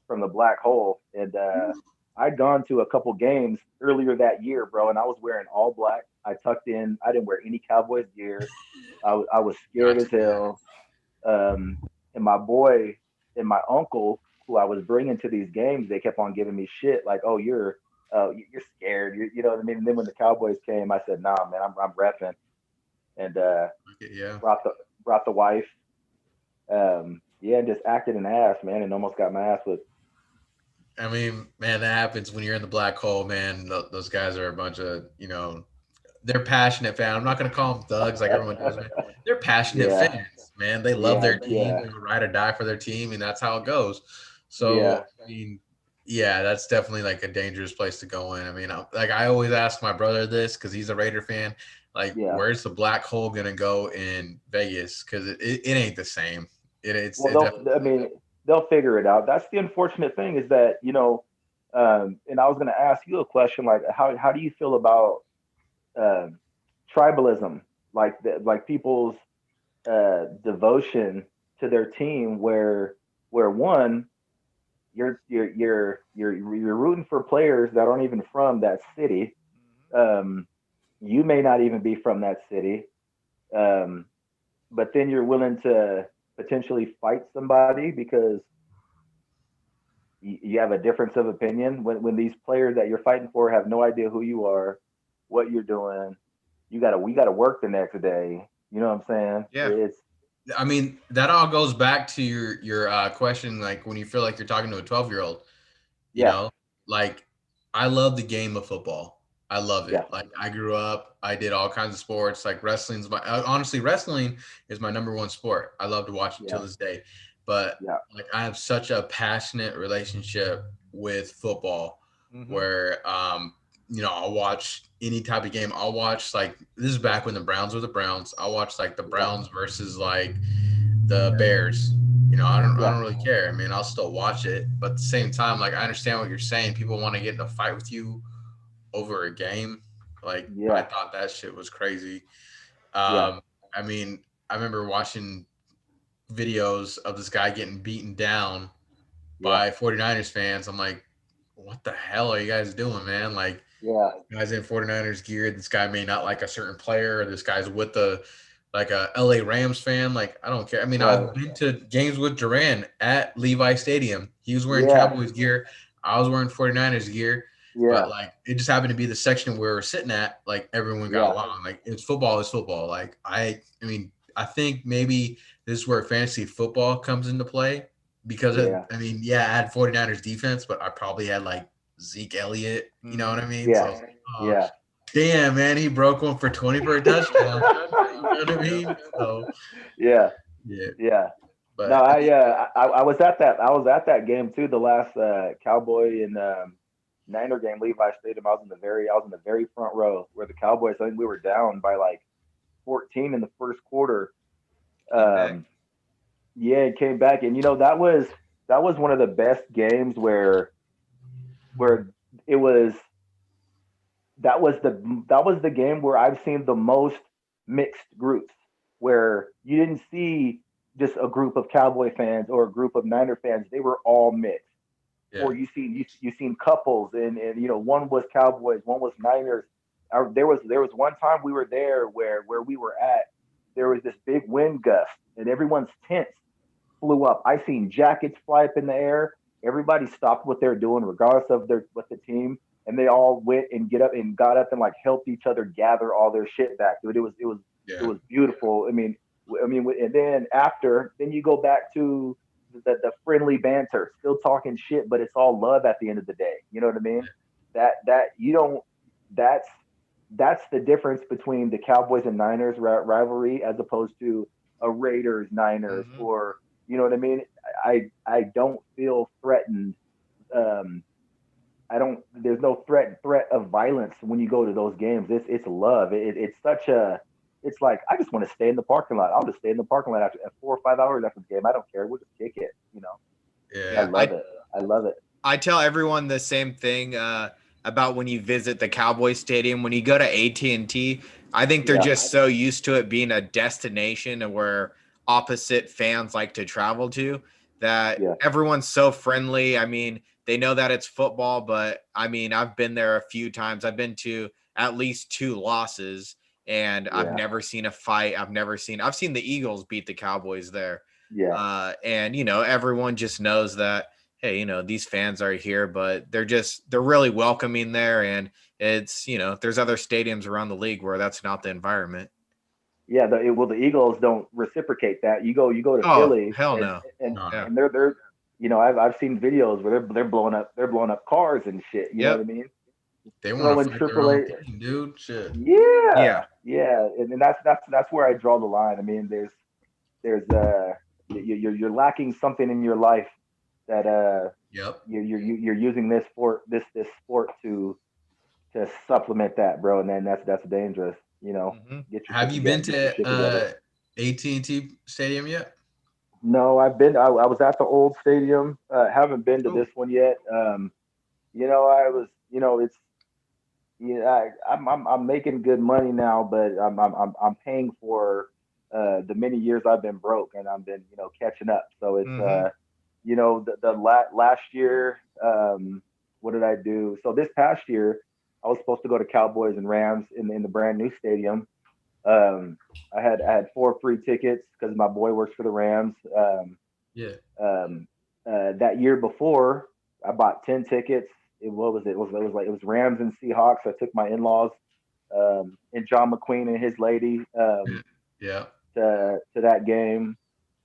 from the black hole. And I'd gone to a couple games earlier that year, bro, and I was wearing all black. I tucked in. I didn't wear any Cowboys gear. I was scared as Gotcha. Yeah. hell. Um, and my boy and my uncle, who I was bringing to these games, they kept on giving me shit like, "Oh, you're scared." You know what I mean? And then when the Cowboys came, I said, "Nah, man, I'm repping," and Yeah. brought the wife. Yeah, and just acted an ass, man, and almost got my ass whipped. I mean, man, that happens when you're in the black hole, man. Those guys are a bunch of, they're passionate fans. I'm not gonna call them thugs like everyone does, man. They're passionate Yeah, fans, man. They love yeah, their team. yeah, They ride or die for their team, and that's how it goes. yeah, So, I mean, yeah, that's definitely like a dangerous place to go in. I mean, I always ask my brother this because he's a Raider fan. Like, yeah. where's the black hole gonna go in Vegas? Because it ain't the same. Well, It definitely. I mean, they'll figure it out. That's the unfortunate thing is that and I was going to ask you a question like, how do you feel about uh, tribalism, like people's devotion to their team, where one you're rooting for players that aren't even from that city. Um, you may not even be from that city, um, but then you're willing to potentially fight somebody because you have a difference of opinion. When these players that you're fighting for have no idea who you are, what you're doing, we gotta work the next day. You know what I'm saying? Yeah. I mean, that all goes back to your question, like when you feel like you're talking to a 12-year-old, you Yeah, know, like I love the game of football. I love yeah, it. Like I grew up, I did all kinds of sports. Like honestly, wrestling is my number one sport. I love to watch it till yeah, this day. But yeah, like I have such a passionate relationship with football Mm-hmm. where I'll watch any type of game. I'll watch like this is back when the Browns were the Browns. I'll watch like the yeah, Browns versus like the Bears. I yeah, don't really care. I mean, I'll still watch it, but at the same time, like I understand what you're saying. People want to get in a fight with you over a game. Like I yeah, thought that shit was crazy. yeah, I mean, I remember watching videos of this guy getting beaten down yeah, by 49ers fans. I'm like, what the hell are you guys doing, man? Like, yeah, guys in 49ers gear. This guy may not like a certain player, or this guy's with a LA Rams fan. Like, I don't care. I mean, right, I've been to games with Duran at Levi Stadium. He was wearing yeah, Cowboys gear. I was wearing 49ers gear. yeah, But like it just happened to be the section where we're sitting at, like everyone got yeah, along. Like it's football is football. Like I mean, I think maybe this is where fantasy football comes into play because yeah, I mean, yeah, I had 49ers defense, but I probably had like Zeke Elliott, you know Mm-hmm. what I mean? So I yeah, was like, oh, yeah. damn, man, he broke one for 20 for a touchdown. You know what I mean? So Yeah, yeah, yeah. No, but I was at that. I was at that game too. The last Cowboy and Niner game, Levi Stadium. I was in the very front row where the Cowboys. I think we were down by like 14 in the first quarter, Yeah, it came back, and that was one of the best games where it was that was the game where I've seen the most mixed groups, where you didn't see just a group of Cowboy fans or a group of Niner fans. They were all mixed. Yeah. Or you seen couples, and one was Cowboys, one was Niners. There was one time we were there where we were at. There was this big wind gust, and everyone's tents flew up. I seen jackets fly up in the air. Everybody stopped what they're doing, regardless of what the team, and they all went and got up and like helped each other gather all their shit back, dude. It was beautiful. And then you go back to the friendly banter, still talking shit, but it's all love at the end of the day. You know what I mean? That you don't. That's the difference between the Cowboys and Niners rivalry as opposed to a Raiders Niners, or you know what I mean. I don't feel threatened. I don't. There's no threat of violence when you go to those games. It's love. It's such a. It's like, I just want to stay in the parking lot. I'll just stay in the parking lot after 4 or 5 hours after the game. I don't care. We'll just kick it. Yeah. I love it. I tell everyone the same thing about when you visit the Cowboys stadium. When you go to AT&T, I think they're just so used to it being a destination where opposite fans like to travel to, that everyone's so friendly. I mean, they know that it's football, but I mean, I've been there a few times. I've been to at least 2 losses, and I've never seen a fight. I've seen the Eagles beat the Cowboys there. Yeah. And everyone just knows that, hey, these fans are here, but they're really welcoming there. And it's, there's other stadiums around the league where that's not the environment. Yeah. The Eagles don't reciprocate that. You go to Philly. Hell no. And they're I've seen videos where they're blowing up cars and shit. You know what I mean? They want to fight their own team, dude. Shit. Yeah. And that's where I draw the line. I mean, you're lacking something in your life that you're using this sport to supplement that, bro, and then that's dangerous. Have you been to AT&T Stadium yet? No, I've been. I was at the old stadium. Haven't been to this one yet. I was. It's. I'm making good money now, but I'm paying for the many years I've been broke, and I've been catching up. So it's last year. What did I do? So this past year, I was supposed to go to Cowboys and Rams in the brand new stadium. I had 4 free tickets because my boy works for the Rams. That year before, I bought 10 tickets. It was Rams and Seahawks. I took my in-laws and John McQueen and his lady to that game.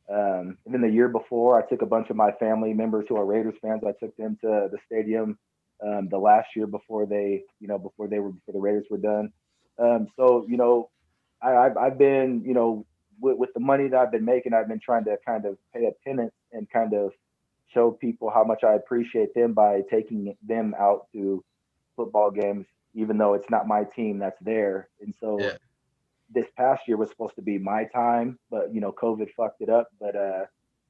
And then the year before, I took a bunch of my family members who are Raiders fans. I took them to the stadium the last year before the Raiders were done. I've been, with the money that I've been making, I've been trying to kind of pay a penance and kind of show people how much I appreciate them by taking them out to football games, even though it's not my team that's there. And so this past year was supposed to be my time, but COVID fucked it up. But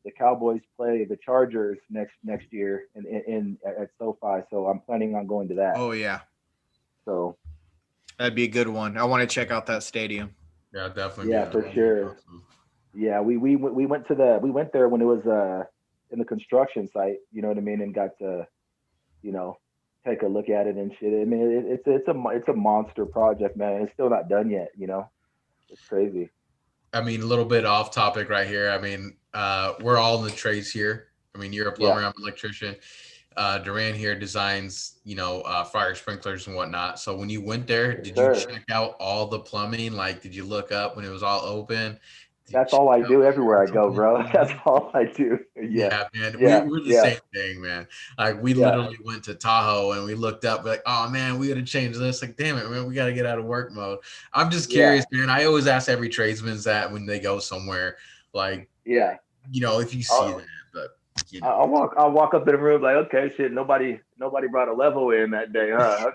the Cowboys play the Chargers next year at SoFi, so I'm planning on going to that. Oh yeah. So that'd be a good one. I want to check out that stadium. Yeah, definitely. Yeah, for sure. Yeah, we went there when it was in the construction site, you know what I mean, and got to, take a look at it and shit. I mean, it's a monster project, man. It's still not done yet, It's crazy. I mean, a little bit off topic right here. I mean, we're all in the trades here. I mean, you're a plumber, I'm an electrician. Duran here designs, fire sprinklers and whatnot. So when you went there, did you check out all the plumbing? Like, did you look up when it was all open? That's all I do everywhere I go, bro. That's all I do. Yeah, man. We're the same thing, man. Like, we literally went to Tahoe and we looked up, like, oh man, we got to change this. Like, damn it, man, we got to get out of work mode. I'm just curious, man. I always ask every tradesman that when they go somewhere, like, if you see that, but. I'll walk up in the room like, okay, shit, nobody brought a level in that day, huh?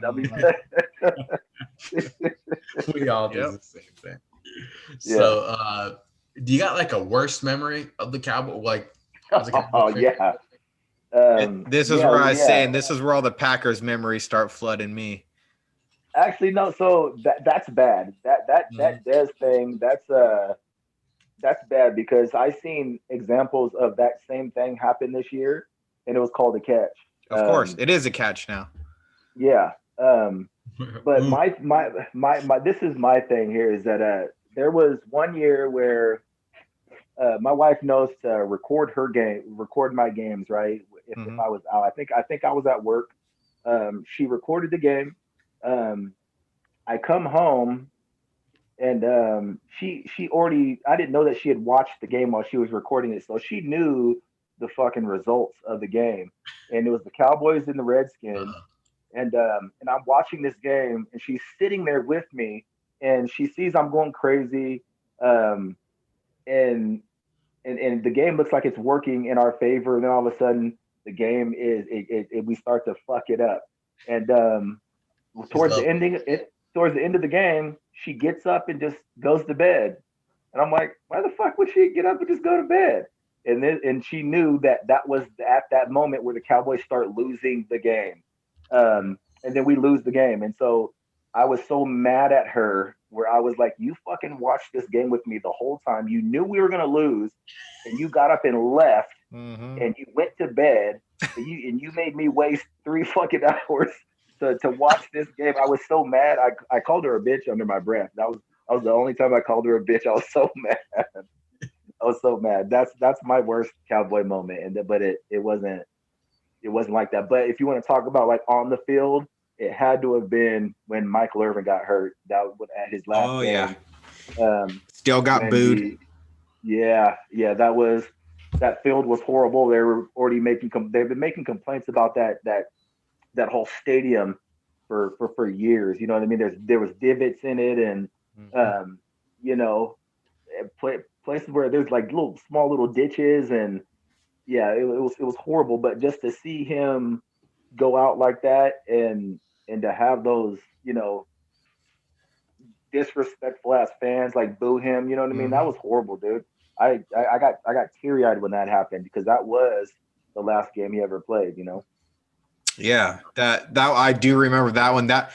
We all do the same thing. So Do you got like a worst memory of the Cowboy? Like, as a Cowboy Oh fan? yeah. This is Yeah, where I was yeah. saying this is where all the Packers memories start flooding me. Actually, no. So that's bad. Mhm. That Dez thing. That's bad because I seen examples of that same thing happen this year, and it was called a catch. Of course, it is a catch now. Yeah. But Ooh. my this is my thing here is that there was one year where my wife knows to record my games, right? If Hmm. I was out, I think I was at work. She recorded the game. Um, I come home and she already I didn't know that she had watched the game while she was recording it, so she knew the fucking results of the game, and it was the Cowboys and the Redskins, Uh, and I'm watching this game, and she's sitting there with me, and she sees I'm going crazy, um, and and the game looks like it's working in our favor, and then all of a sudden the game we start to fuck it up, and she's lovely. towards the end of the game, she gets up and just goes to bed. And I'm like, why the fuck would she get up and just go to bed? And she knew that that was at that moment where the Cowboys start losing the game. And then we lose the game. And so I was so mad at her where I was like, you fucking watched this game with me the whole time. You knew we were gonna lose, and you got up and left, Hmm. and you went to bed, and you made me waste 3 fucking hours to watch this game. I was so mad. I called her a bitch under my breath. That was the only time I called her a bitch. I was so mad. I was so mad. That's my worst Cowboy moment. But it wasn't like that. But if you want to talk about like on the field, it had to have been when Michael Irvin got hurt. That was at his last Oh yeah, game. still got When booed. yeah, that field was horrible. They were already they've been making complaints about that whole stadium for years. You know what I mean? There was divots in it, and Mhm. um, you know, places where there's like little small little ditches, and yeah, it was horrible. But just to see him go out like that, and to have those disrespectful ass fans like boo him, you know what I mean? That Mhm. was horrible, dude. I got teary eyed when that happened because that was the last game he ever played. Yeah, that I do remember that one. That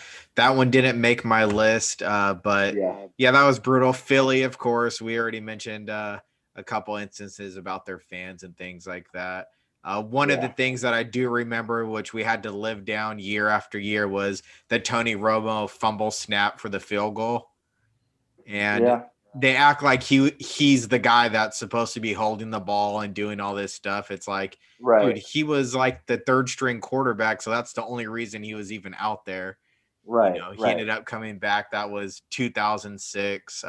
one didn't make my list, but Yeah, yeah, that was brutal. Philly, of course, we already mentioned a couple instances about their fans and things like that. One of the yeah, things that I do remember, which we had to live down year after year, was the Tony Romo fumble snap for the field goal, and yeah. they act like he's the guy that's supposed to be holding the ball and doing all this stuff. It's like, dude, Right, he was like the third string quarterback, so that's the only reason he was even out there. right, He right. ended up coming back. That was 2006.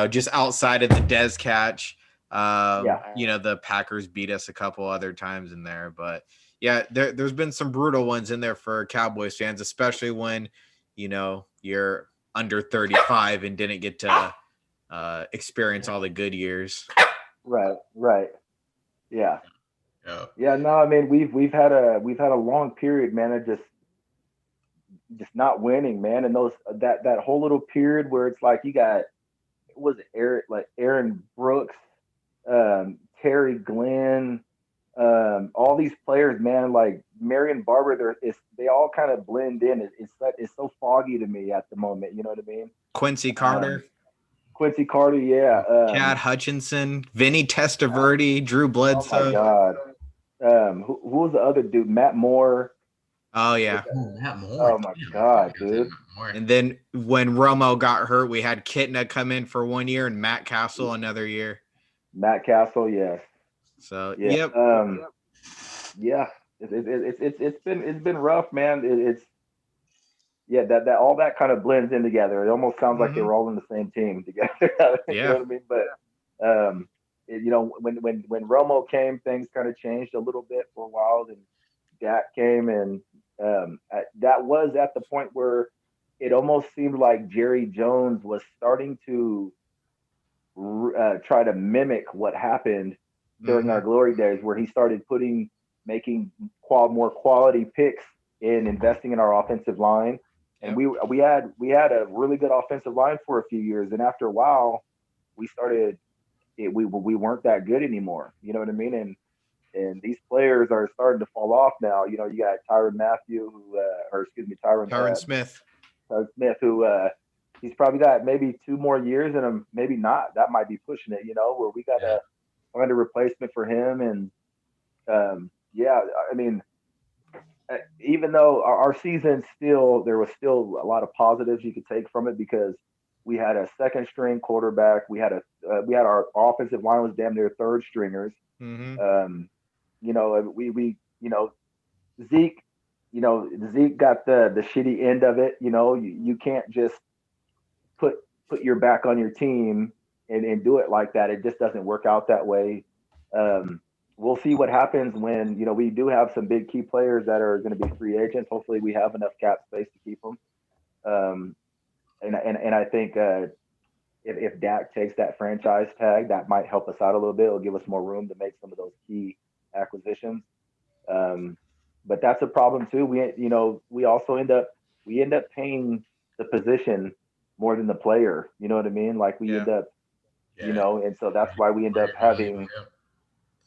Just outside of the Dez catch, Yeah, the Packers beat us a couple other times in there, but yeah, there's been some brutal ones in there for Cowboys fans, especially when you're under 35 and didn't get to experience all the good years. right, right. Yeah, Yeah. yeah. No, I mean we've had a long period, man, of just not winning, man, and those that whole little period where it's like you got was it Aaron Brooks, Terry Glenn, all these players, man, like Marion Barber, they all kind of blend in. It's so foggy to me at the moment. You know what I mean? Quincy Um, Carter, Quincy Carter, yeah. Chad Hutchinson, Vinny Testaverde, Drew Oh my Bledsoe. God. Who was the other dude? Matt Moore. Oh Was yeah. that, Oh, Matt Moore. oh my Damn, I God, forgot that dude. Matt Moore. And then when Romo got hurt, we had Kitna come in for 1 year and Matt Castle another year. Matt Castle, yes, So yeah, yep. yeah. It's been rough, man. It's yeah, that all that kind of blends in together. It almost sounds like they Hmm. were all in the same team together. You know Yeah. what I mean? But when Romo came, things kind of changed a little bit for a while. Then Dak came, and that was at the point where it almost seemed like Jerry Jones was starting to try to mimic what happened during our Hmm. glory days, where he started making more quality picks in investing in our offensive line, and Yep. we had a really good offensive line for a few years, and after a while, we started. we weren't that good anymore. You know what I mean? And these players are starting to fall off now. You know, you got Tyron Matthew, who, or excuse me, Tyron Smith. Tyron Smith, who he's probably got maybe 2 more years in him, maybe not. That might be pushing it. You know, where we got to find a replacement for him. And yeah, I mean, even though our season still, there was still a lot of positives you could take from it because we had a second string quarterback. We had our offensive line was damn near third stringers. Mm-hmm. You know, you know, Zeke, you know, Zeke got the shitty end of it. You know, you can't just put your back on your team and do it like that. It just doesn't work out that way. We'll see what happens when, you know, we do have some big key players that are going to be free agents. Hopefully we have enough cap space to keep them. And I think if Dak takes that franchise tag, that might help us out a little bit. It'll give us more room to make some of those key acquisitions. But that's a problem too. We also end up paying the position more than the player. You know what I mean? Like we end up, you know, and so that's why we end up having.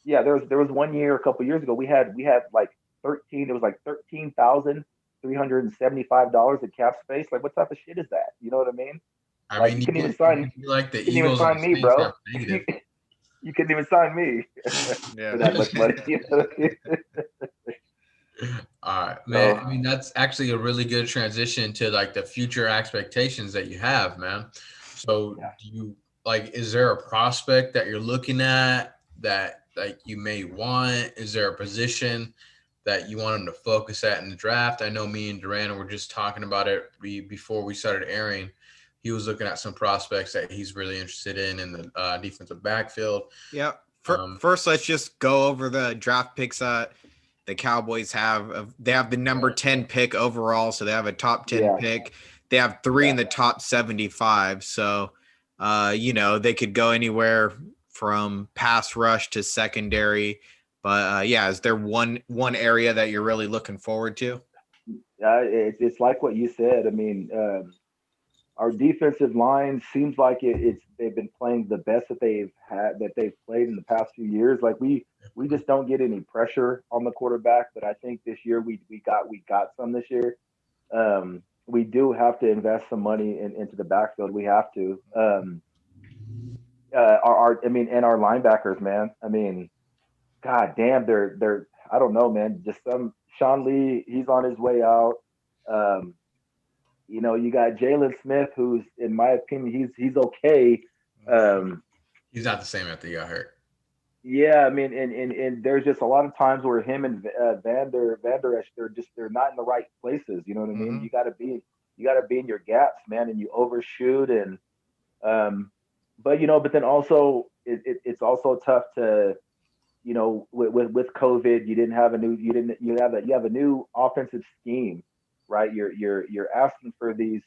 Yeah, there was 1 year a couple years ago we had like 13. It was like $13,375 of cap space. Like what type of shit is that? You know what I mean? I mean, you couldn't even sign. Like the you couldn't even sign me, bro. You couldn't even sign me for that much money. You know? All right, man. I mean, that's actually a really good transition to like the future expectations that you have, man. So do you is there a prospect that you're looking at that like you may want? Is there a position that you want him to focus at in the draft? I know me and Duran were just talking about it before we started airing. He was looking at some prospects that he's really interested in the defensive backfield. Yeah. First, let's just go over the draft picks that the Cowboys have. They have the number 10 pick overall, so they have a top 10 pick. They have 3 in the top 75. So, you know, they could go anywhere from pass rush to secondary. But is there one area that you're really looking forward to? It's like what you said. I mean, our defensive line seems like they've been playing the best that they've played in the past few years. Like we just don't get any pressure on the quarterback, but I think this year we got some this year. We do have to invest some money into the backfield. We have to. Our linebackers, man. I mean, god damn, they're I don't know, man. Just Sean Lee, he's on his way out. You know, you got Jalen Smith, who's, in my opinion, he's okay. He's not the same after he got hurt. Yeah, I mean, and there's just a lot of times where him and Van Der Esch, they're not in the right places. You know what I mean? You got to be in your gaps, man, and you overshoot and but then also it's also tough to, you know, with COVID, you have a new offensive scheme, right? You're asking for these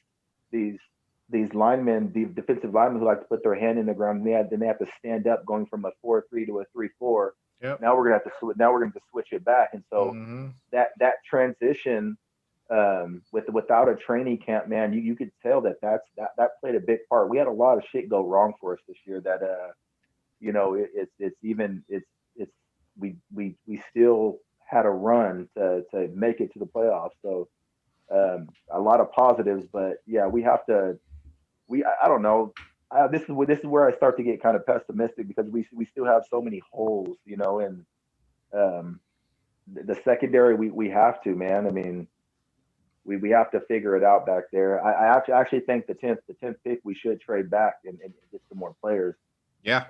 linemen, these defensive linemen who like to put their hand in the ground, and then they have to stand up, going from a 4-3 to a 3-4. Yep. Now we're gonna have to switch it back, and so that transition without a training camp, man, you could tell that played a big part. We had a lot of shit go wrong for us this year. That you know, we still had a run to make it to the playoffs. So a lot of positives, but yeah, we have to. I don't know. This is where I start to get kind of pessimistic because we still have so many holes, you know, and the secondary we have to, man. I mean, we have to figure it out back there. I actually think the 10th pick we should trade back and get some more players. Yeah.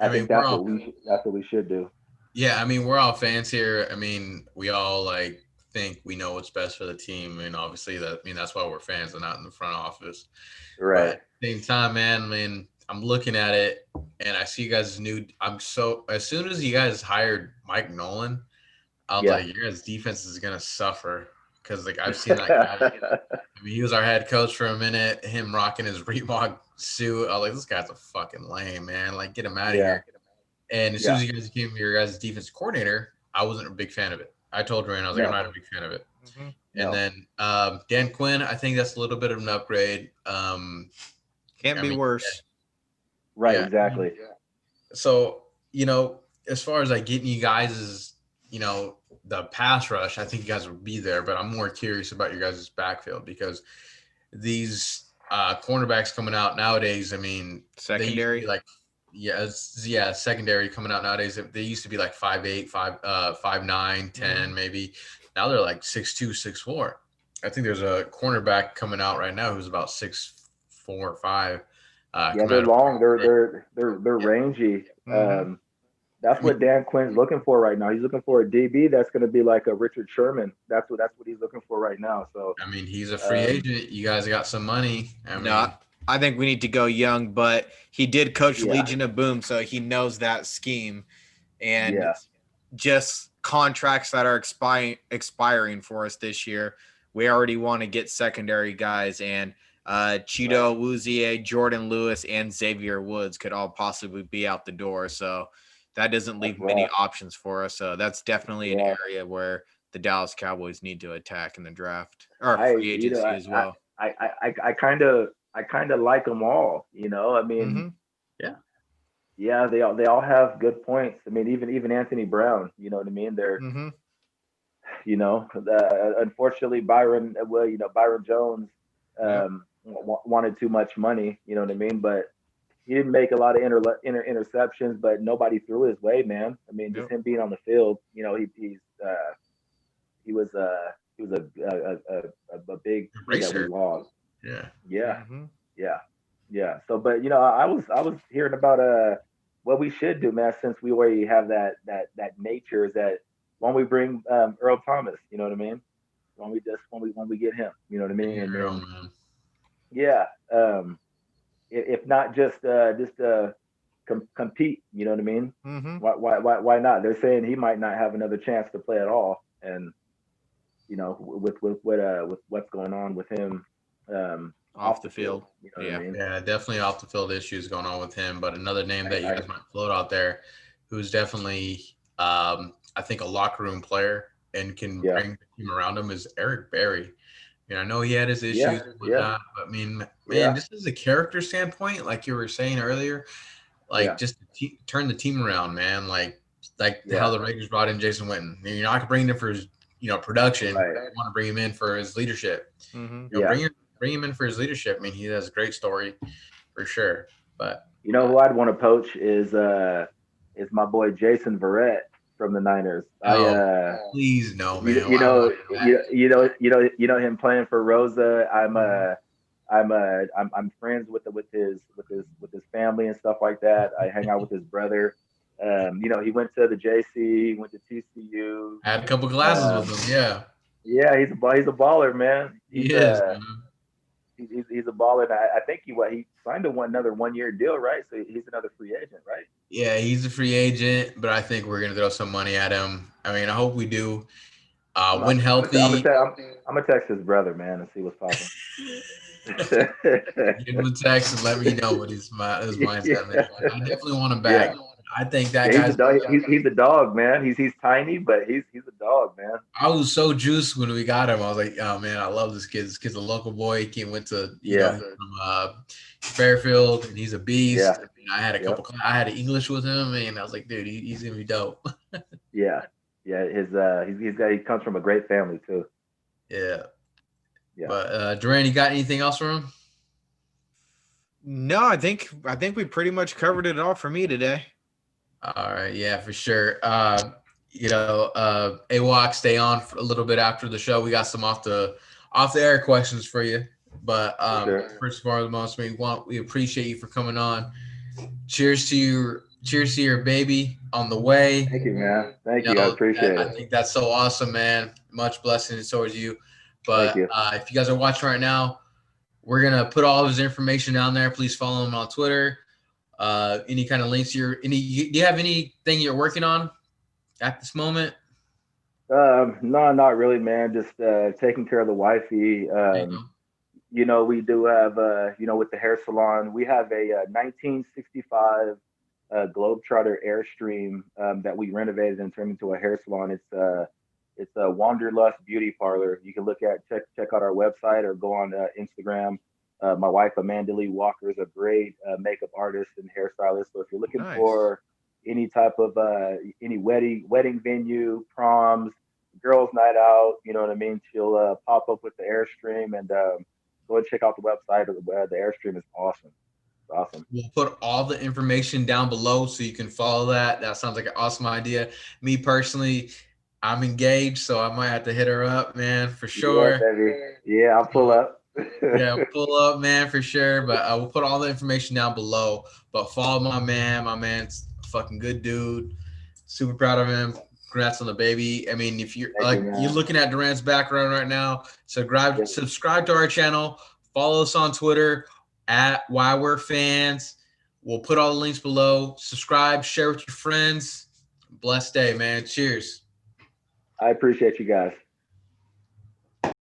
I think that's what we should do. Yeah, I mean, we're all fans here. I mean, we all like think we know what's best for the team, and obviously that's why we're fans and not in the front office. Right. But at the same time, man, I mean, I'm looking at it and I see you guys as soon as you guys hired Mike Nolan, I was like, your guys' defense is gonna suffer because like I've seen that guy. I mean, he was our head coach for a minute. Him rocking his Reebok suit, I was like, this guy's a fucking lame, man. Like, get him out of here. And as soon as you guys became your guys' defense coordinator, I wasn't a big fan of it. I told Ryan, I was like, I'm not a big fan of it. And then Dan Quinn, I think that's a little bit of an upgrade. Can't be worse. Right, Yeah. exactly. So, as far as like getting you guys' the pass rush, I think you guys would be there, but I'm more curious about your guys' backfield because these cornerbacks coming out nowadays, I mean, they used to Secondary. be like, secondary coming out nowadays. They used to be like 5'8", 5'9", 10 maybe. Now they're like 6'2", 6'4". I think there's a cornerback coming out right now who's about 6'4", 5". Yeah, Coming they're out of long. They're yeah. rangy. Mm-hmm. That's I mean, what Dan Quinn's looking for right now. He's looking for a DB that's going to be like a Richard Sherman. That's what he's looking for right now. So, he's a free um, agent. You guys got some money. No, I think we need to go young, but he did coach yeah, Legion of Boom, so he knows that scheme. And yeah, just contracts that are expiring for us this year, we already want to get secondary guys. And Cheeto Wuzie, Jordan Lewis, and Xavier Woods could all possibly be out the door. So that doesn't that's leave many rough. options for us. So that's definitely an Yeah, area where the Dallas Cowboys need to attack in the draft or I free you know agency as well. I kind of like them all. I mean, Mm-hmm. Yeah. yeah, they all have good points. I mean, even Anthony Brown. You know what I mean? They're Mm-hmm. unfortunately Byron Jones Yep. wanted too much money. You know what I mean? But he didn't make a lot of interceptions, but nobody threw his way, man. I mean, just Yep. him being on the field, he was a big key that we Racer. lost. Yeah. Yeah, Mm-hmm. yeah, yeah. So, but I was hearing about what we should do, man. Since we already have that nature, is that when we bring Earl Thomas, you know what I mean? When we get him, you know what I Bring mean? your And girl, then man. yeah, if not just compete, you know what I mean? Mm-hmm. Why not? They're saying he might not have another chance to play at all, and with what's going on with him Off off the the field, field. you know what I Yeah. mean? Yeah, definitely off the field issues going on with him. But another name that you I guys might float out there, who's definitely, I think, a locker room player and can yeah, bring the team around him is Eric Berry. I know he had his yeah, issues and yeah, whatnot, but I mean, man, yeah, just as a character standpoint, like you were saying earlier, like yeah, just turn the team around, man. Like how yeah, the Raiders brought in Jason Witten. You're not bringing him for his, production. right, You want to bring him in for his leadership. Mm-hmm. yeah. Bring him in for his leadership. I mean, he has a great story for sure. But You know who I'd want to poach is my boy Jason Verrett from the Niners. oh, please no, You, man. you Why would know I do that? him playing for Rosa. Mm-hmm. I'm friends with his family and stuff like that. I hang out with his brother. He went to the JC, went to TCU. I had a couple glasses with Um, him. Yeah, yeah, he's a baller, man. he is, man. He's a baller. And I think he signed another 1 year deal, right? So he's another free agent, right? Yeah, he's a free agent, but I think we're gonna throw some money at him. I mean, I hope we do. I'm When I'm I'm healthy, I'm gonna text his brother, man, and see what's popping. give him a text and let me know what his mindset, man. Yeah, Like, I definitely want him yeah, back. I think that yeah. He's a guy's. dog. He's a dog, man. He's tiny, but he's a dog, man. I was so juiced when we got him. I was like, oh man, I love this kid. This kid's a local boy. He went to, Yeah, he's from Fairfield, and he's a beast. yeah, I had yep, I had English with him, and I was like, dude, he's gonna be dope. yeah, yeah. He comes from a great family too. Yeah, Yeah. but Duran, you got anything else for him? No, I think we pretty much covered it all for me today. All right, yeah, for sure. AWOC, stay on for a little bit after the show. We got some off the air questions for you. But For sure. first and foremost, we appreciate you for coming on. Cheers to your baby on the way. Thank you, man. Thank you. I That, appreciate I it. think that's so awesome, man. Much blessings towards you. Thank But you. if you guys are watching right now, we're gonna put all of his information down there. Please follow him on Twitter. Any kind of links do you have anything you're working on at this moment? No, not really, man. Just taking care of the wifey. There you go. We do have, with the hair salon, we have a 1965 Globetrotter Airstream that we renovated and turned into a hair salon. It's a Wanderlust Beauty Parlor. You can check out our website or go on Instagram. My wife, Amanda Lee Walker, is a great makeup artist and hairstylist. So if you're looking Nice. for any type of any wedding venue, proms, girls' night out, you know what I mean, she'll pop up with the Airstream, and go and check out the website. The Airstream is awesome. It's awesome. We'll put all the information down below so you can follow that. That sounds like an awesome idea. Me personally, I'm engaged, so I might have to hit her up, man, for sure. Yeah, baby. Yeah, I'll pull up. Yeah, pull up, man, for sure. But we'll put all the information down below. But follow my man. My man's a fucking good dude. Super proud of him. Congrats on the baby. I mean, if you're you're looking at Durant's background right now, subscribe to our channel. Follow us on Twitter at Why We're Fans. We'll put all the links below. Subscribe, share with your friends. Blessed day, man. Cheers. I appreciate you guys.